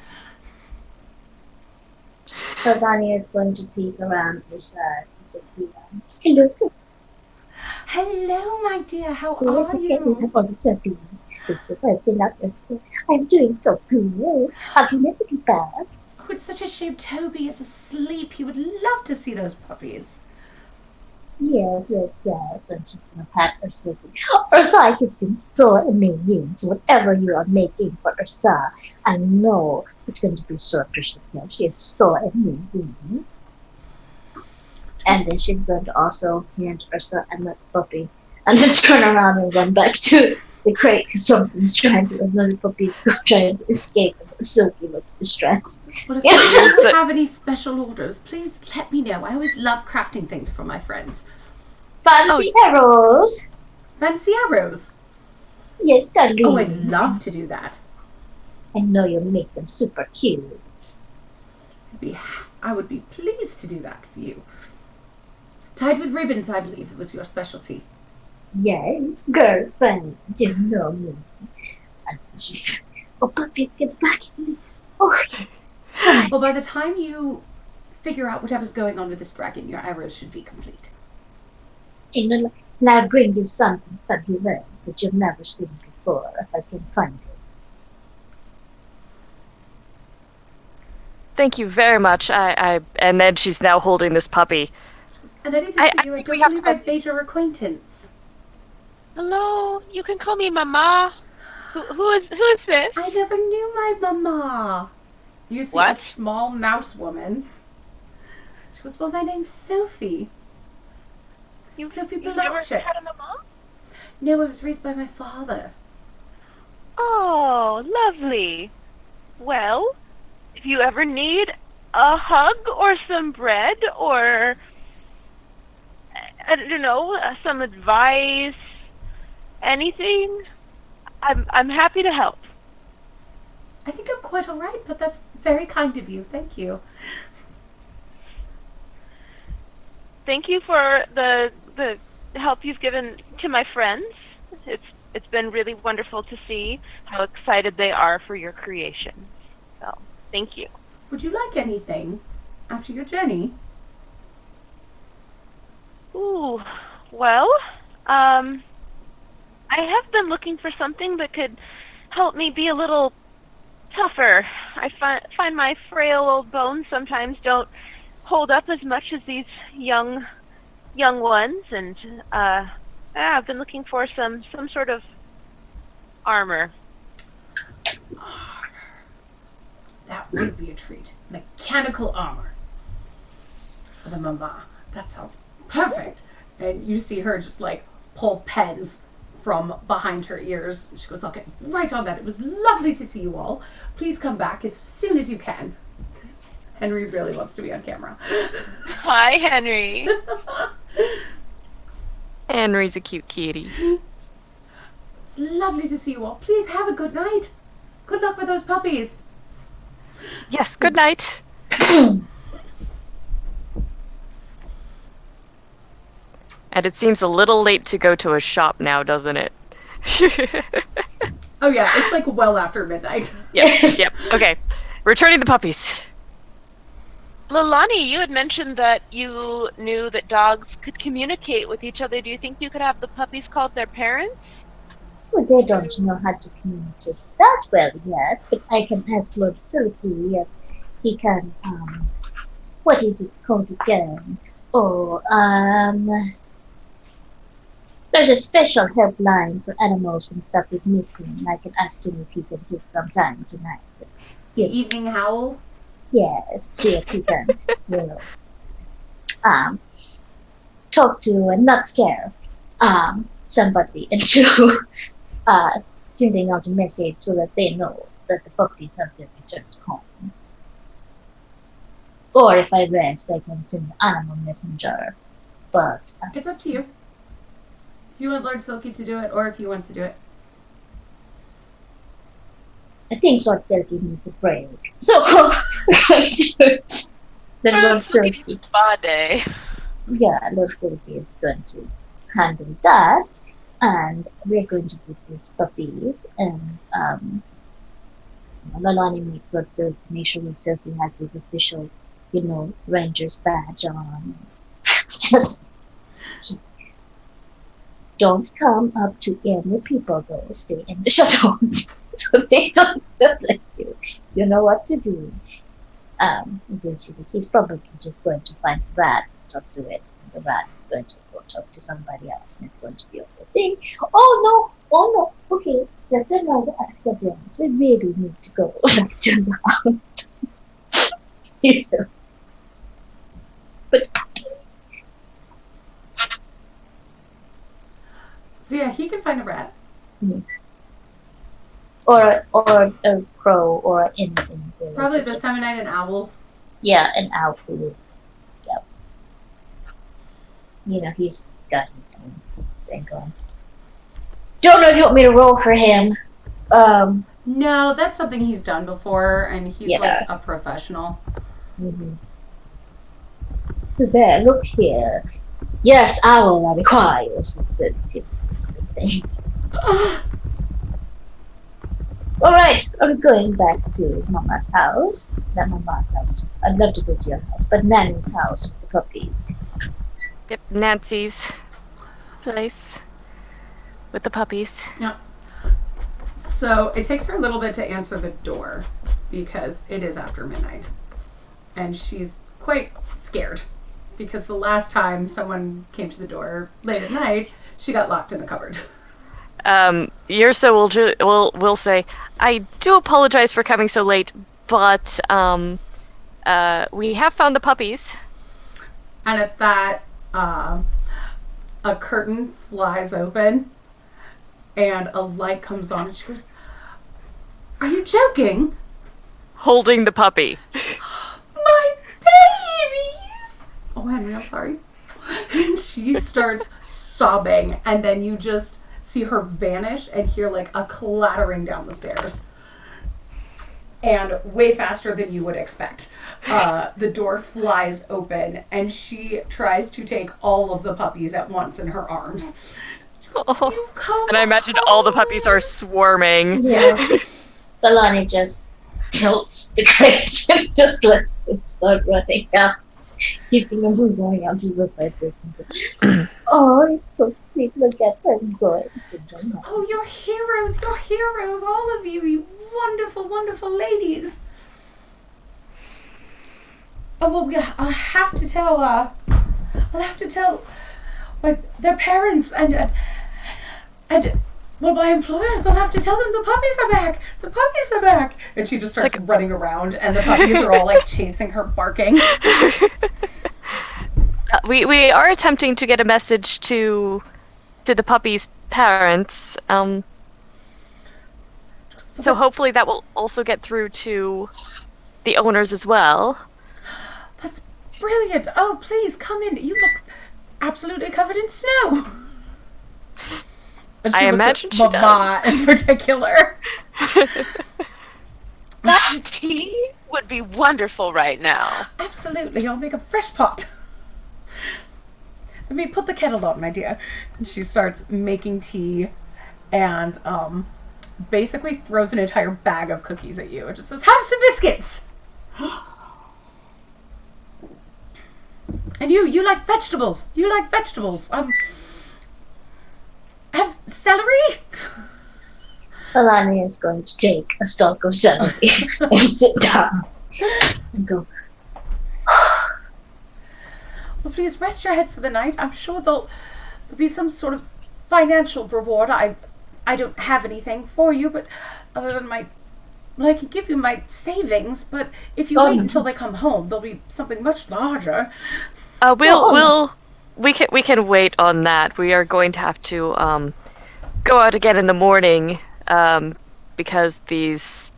Ravani is going to peek around Ursa to Sophia. Hello, Hello, my dear. How it's are okay. We you? have all the puppies. I'm doing so good. Have you never been back? Oh, it's such a shame Toby is asleep. He would love to see those puppies. Yes. I'm just gonna pat Ursa. Ursa has been so amazing. So whatever you are making for Ursa, I know it's going to be so appreciative. She is so amazing. And then she's going to also hand Ursa another puppy, and then turn around and run back to the crate because another puppy's trying to escape. And Silky looks distressed. Well, if you have any special orders, please let me know. I always love crafting things for my friends. Fancy arrows. Fancy arrows. Yes, darling. Oh, I'd love to do that. I know you'll make them super cute. I would be pleased to do that for you. Tied with ribbons, I believe, was your specialty. Yes, girlfriend, you know me. And she's, puppies, get back in me. Okay. Right. Well, by the time you figure out whatever's going on with this dragon, your arrows should be complete. And I'll bring you something fabulous that you've never seen before, if I can find it. Thank you very much. And then she's now holding this puppy. And anything for you, I think don't we have believe to- I've made your acquaintance. Hello, you can call me Mama. Who is this? I never knew my mama. You see What? a small mouse woman. She goes, well, my name's Sophie. Sophie You've never Belochet. had a mama? No, I was raised by my father. Oh, lovely. Well, if you ever need a hug or some bread or I don't know, some advice, anything, I'm happy to help. I think I'm quite all right, but that's very kind of you. Thank you. Thank you for the help you've given to my friends. It's been really wonderful to see how excited they are for your creation. So, thank you. Would you like anything after your journey? Ooh, well, I have been looking for something that could help me be a little tougher. I find my frail old bones sometimes don't hold up as much as these young ones, and I've been looking for some sort of armor. That would be a treat. Mechanical armor. For the mama. That sounds perfect. And you see her just like pull pens from behind her ears. She goes, I'll get right on that. It was lovely to see you all. Please come back as soon as you can. Henry really wants to be on camera. Hi, Henry. Henry's a cute kitty. It's lovely to see you all. Please have a good night. Good luck with those puppies. Yes, good night. And it seems a little late to go to a shop now, doesn't it? Oh yeah, it's like well after midnight. Yep. Okay. Returning the puppies. Lilani, you had mentioned that you knew that dogs could communicate with each other. Do you think you could have the puppies called their parents? Well, they don't know how to communicate that well yet, but I can ask Lord Silky if he can, what is it called again? Oh, there's a special helpline for animals and stuff is missing. I can ask him if he can take some time tonight. The evening howl. Yes, see if he can, talk to and not scare, somebody into, sending out a message so that they know that the puppies have been returned home. Or if I rest, I can send the animal messenger. But It's up to you. If you want Lord Silky to do it, or if you want to do it. I think Lord Silky needs a break. So, then Lord Silky, Spa day. yeah, Lord Silky is going to handle that. And we're going to put these puppies, and Lalani makes Lord Silky, make sure Lord Silky has his official, Ranger's badge on. Just don't come up to any people, though. Stay in the shadows. So they don't like you. You know what to do. And then she's like, he's probably just going to find the rat and talk to it. And the rat is going to go talk to somebody else, and it's going to be a whole thing. Oh no, okay, that's another accident. We really need to go back to the house. But So yeah, he can find a rat. or a crow or anything. Really, Probably this time of night an owl. Yeah, an owl. Yep. He's got his own thing going. Don't know if you want me to roll for him. No, that's something he's done before, and he's Yeah. like a professional. Mm-hmm. There, look here. Yes, I will require something. Alright, I'm going back to Mama's house. Not Mama's house. I'd love to go to your house, but Nanny's house with the puppies. Yep, Nancy's place with the puppies. So it takes her a little bit to answer the door because it is after midnight. And she's quite scared because the last time someone came to the door late at night, she got locked in the cupboard. Yrsa will say, I do apologize for coming so late, but we have found the puppies. And at that, a curtain flies open and a light comes on and she goes, are you joking? Holding the puppy. My babies! Oh, Henry, I'm sorry. And she starts sobbing, and then you just see her vanish and hear like a clattering down the stairs. And way faster than you would expect. The door flies open, and she tries to take all of the puppies at once in her arms. You've come And I imagine all the puppies are swarming. Yeah. Salani just tilts the crate and just lets them start running out, keeping them from going out to the side. Oh, it's so sweet. Look at them going. Oh, you're heroes, all of you, you wonderful, wonderful ladies. Oh, well, I'll have to tell, their parents and Well, my employers will have to tell them the puppies are back. The puppies are back. And she just starts running around, and the puppies are all like chasing her, barking. We are attempting to get a message to the puppies' parents. So hopefully that will also get through to the owners as well. That's brilliant. Oh, please come in. You look absolutely covered in snow. And I looks imagine at she Mama in particular. That tea would be wonderful right now. Absolutely. I'll make a fresh pot. Let me put the kettle on, my dear. And she starts making tea and basically throws an entire bag of cookies at you and just says, have some biscuits. And you like vegetables. You like vegetables. Have celery? Alani is going to take a stalk of celery and sit down and go, Well, please rest your head for the night. I'm sure there'll be some sort of financial reward. I don't have anything for you, but other than I can give you my savings, but if you wait until they come home, there'll be something much larger. We can wait on that. We are going to have to go out again in the morning because these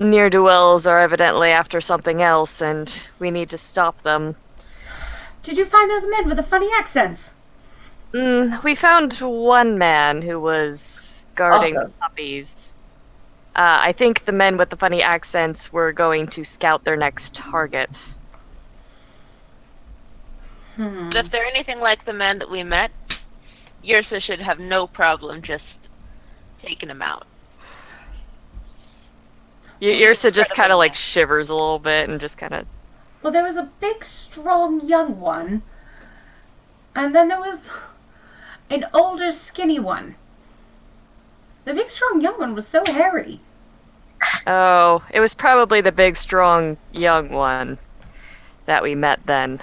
ne'er-do-wells are evidently after something else, and we need to stop them. Did you find those men with the funny accents? We found one man who was guarding the puppies. I think the men with the funny accents were going to scout their next target. But if they're anything like the men that we met, Yrsa should have no problem just taking them out. Yrsa just kind of like shivers a little bit and just kind of... Well, there was a big, strong, young one. And then there was an older, skinny one. The big, strong, young one was so hairy. Oh, it was probably the big, strong, young one that we met then.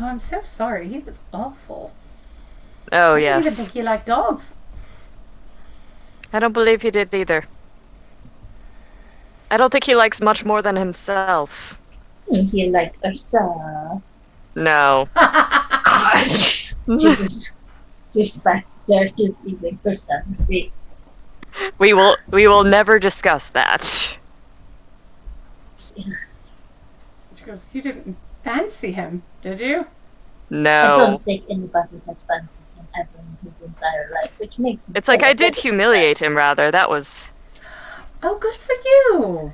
Oh, I'm so sorry. He was awful. Oh, I yes. didn't even think he liked dogs. I don't believe he did either. I don't think he likes much more than himself. he liked Ursa. No. Just back there, just eating Ursa. We will never discuss that. She goes, you didn't fancy him, did you? No. I don't think anybody has fancied him ever in his entire life, which makes me It's like feel I did better. humiliate him, rather. That was... Oh, good for you.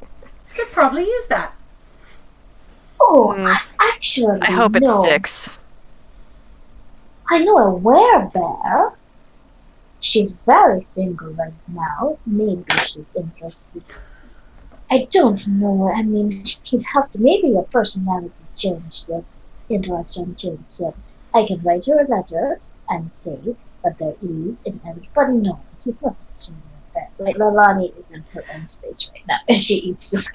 You could probably use that. Oh, actually, I hope it no. sticks. I know a werebear. She's very single right now. Maybe she's interested. I don't know. I mean, she'd have to maybe a personality change yet, interaction change yet. I can write her a letter and say that there is an edit, but no, he's not actually like that. Like Lalani is in her own space right now, and she eats this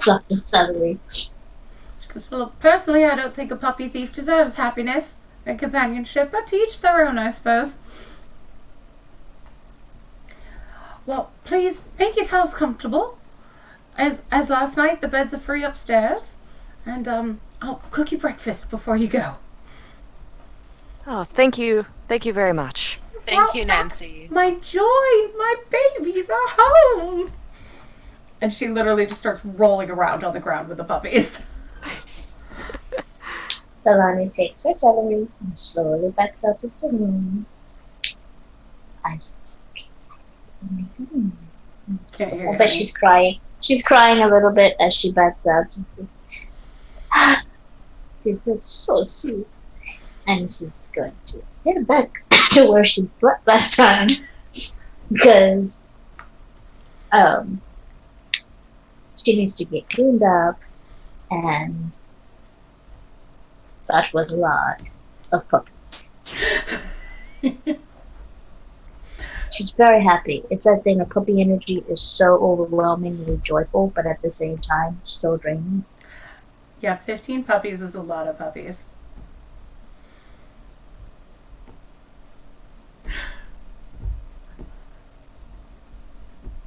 stuff with celery. Because, well, personally, I don't think a puppy thief deserves happiness and companionship, but to each their own, I suppose. Well, please make yourselves comfortable. As last night, the beds are free upstairs, and I'll cook you breakfast before you go. Oh, thank you. Thank you very much. Thank you, Nancy. My joy, my babies are home. And she literally just starts rolling around on the ground with the puppies. Lalani takes her celery and slowly backs out of the room. I just I bet she's crying. She's crying a little bit as she backs out. This is so sweet. And she's going to head back to where she slept last time. Because she needs to get cleaned up, and that was a lot of puppies. She's very happy. It's that thing, a puppy energy is so overwhelmingly joyful, but at the same time, so draining. Yeah, 15 puppies is a lot of puppies.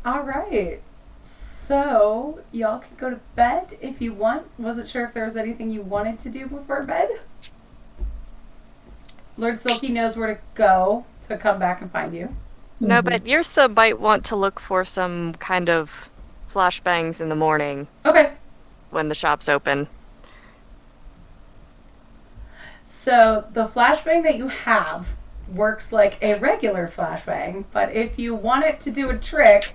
All right. So, y'all can go to bed if you want. Wasn't sure if there was anything you wanted to do before bed. Lord Silky knows where to go to come back and find you. No, but Yursa might want to look for some kind of flashbangs in the morning Okay. when the shop's open. So, the flashbang that you have works like a regular flashbang, but if you want it to do a trick,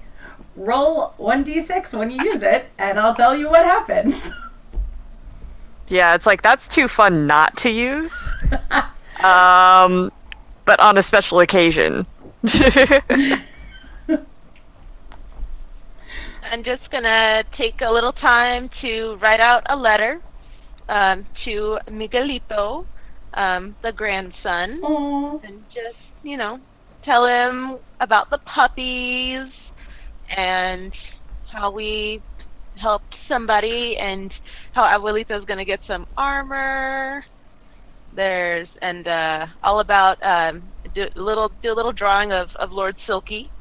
roll 1d6 when you use it, and I'll tell you what happens. Yeah, it's like, that's too fun not to use. But on a special occasion. I'm just gonna take a little time to write out a letter to Miguelito, the grandson, Aww. and just, tell him about the puppies and how we helped somebody and how Abuelito's gonna get some armor. All about do a little drawing of Lord Silky.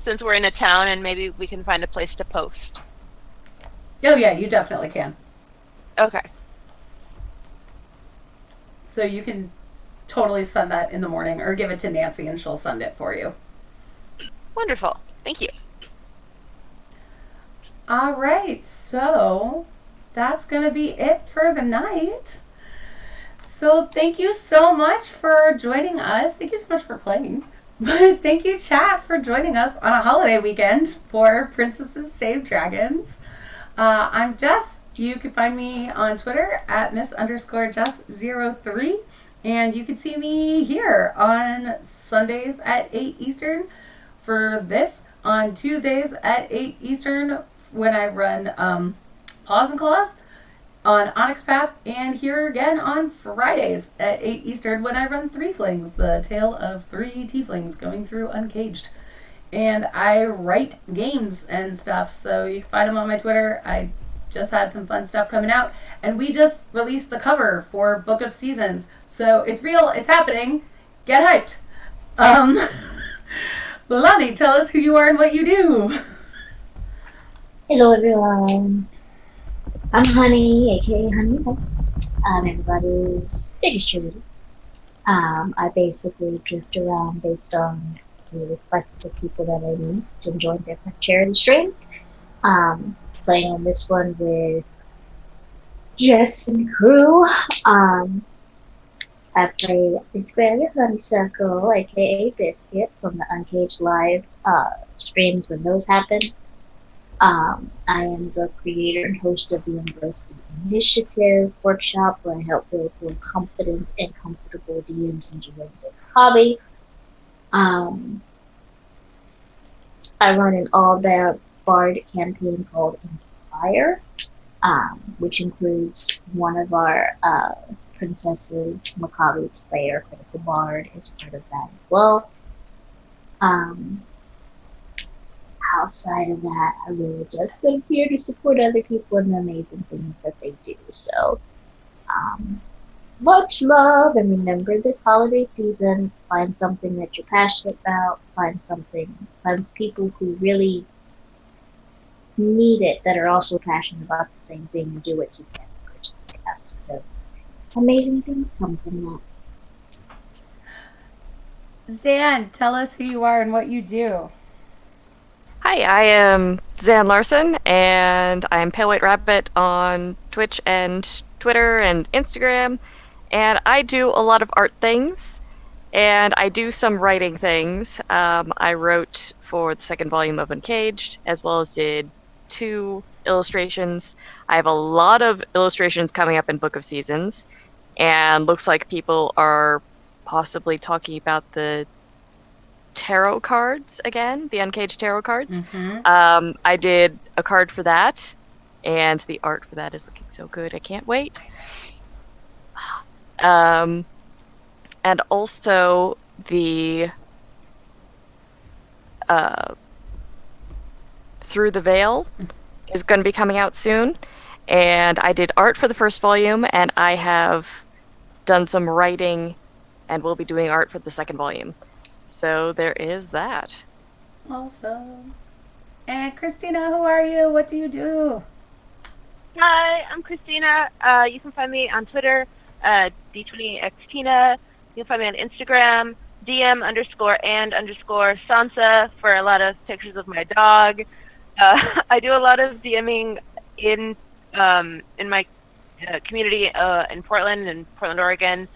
Since we're in a town and maybe we can find a place to post. Oh yeah, you definitely can. Okay. So you can totally send that in the morning or give it to Nancy and she'll send it for you. Wonderful. Thank you. All right, so that's going to be it for the night. So thank you so much for joining us. Thank you so much for playing. But thank you, chat, for joining us on a holiday weekend for Princesses Save Dragons. I'm Jess. You can find me on Twitter at Miss_Jess03. And you can see me here on Sundays at 8 Eastern for this, on Tuesdays at 8 Eastern when I run Paws and Claws on Onyx Path, and here again on Fridays at 8 Eastern when I run Three Flings, the tale of three tieflings going through Uncaged. And I write games and stuff, so you can find them on my Twitter. I just had some fun stuff coming out, and we just released the cover for Book of Seasons, so it's real, it's happening. Get hyped. Lonnie, tell us who you are and what you do. Hello everyone. I'm Honey, aka Honey Nuts. I'm everybody's biggest cheerleader. I basically drift around based on the requests of people that I meet to join different charity streams. Playing on this one with Jess and crew. I play basically Honeysuckle, aka Biscuits, on the Uncaged Live streams when those happen. I am the creator and host of the Embrace the Initiative workshop, where I help build more confident and comfortable DMs and GMs of the hobby. I run an all-bard campaign called Inspire, which includes one of our princesses, Makabe's Slayer, Critical Bard, is part of that as well. Outside of that, I really just am here to support other people and the amazing things that they do. So, much love, and remember this holiday season, find something that you're passionate about, find people who really need it that are also passionate about the same thing, and do what you can to bridge the gaps, because amazing things come from that. Zan, tell us who you are and what you do. Hi, I am Zan Larson, and I'm Pale White Rabbit on Twitch and Twitter and Instagram, and I do a lot of art things, and I do some writing things. I wrote for the second volume of Uncaged, as well as did 2 illustrations. I have a lot of illustrations coming up in Book of Seasons, and looks like people are possibly talking about the tarot cards again, the Uncaged tarot cards. Mm-hmm. I did a card for that, and the art for that is looking so good. I can't wait. And also the Through the Veil is going to be coming out soon, and I did art for the first volume, and I have done some writing and will be doing art for the second volume. So there is that. Awesome. And Christina, who are you? What do you do? Hi, I'm Christina. You can find me on Twitter, D20xtina. You can find me on Instagram, DM_and_ Sansa for a lot of pictures of my dog. I do a lot of DMing in my community in Portland, Oregon.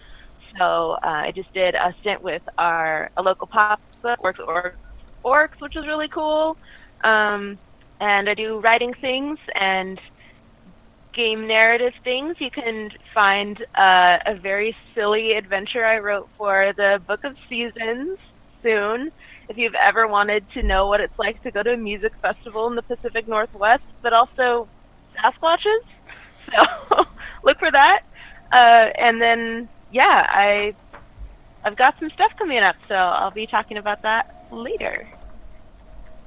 So I just did a stint with a local pop that works with orcs, which was really cool. And I do writing things and game narrative things. You can find a very silly adventure I wrote for the Book of Seasons soon. If you've ever wanted to know what it's like to go to a music festival in the Pacific Northwest, but also Sasquatches, so look for that. And then, yeah, I've got some stuff coming up, so I'll be talking about that later.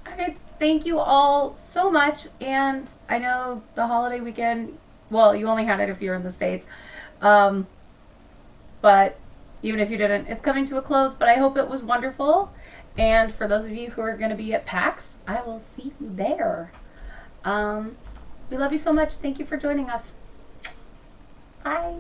I thank you all so much, and I know the holiday weekend, well, you only had it if you're in the States, but even if you didn't, it's coming to a close, but I hope it was wonderful, and for those of you who are going to be at PAX, I will see you there. We love you so much. Thank you for joining us. Bye.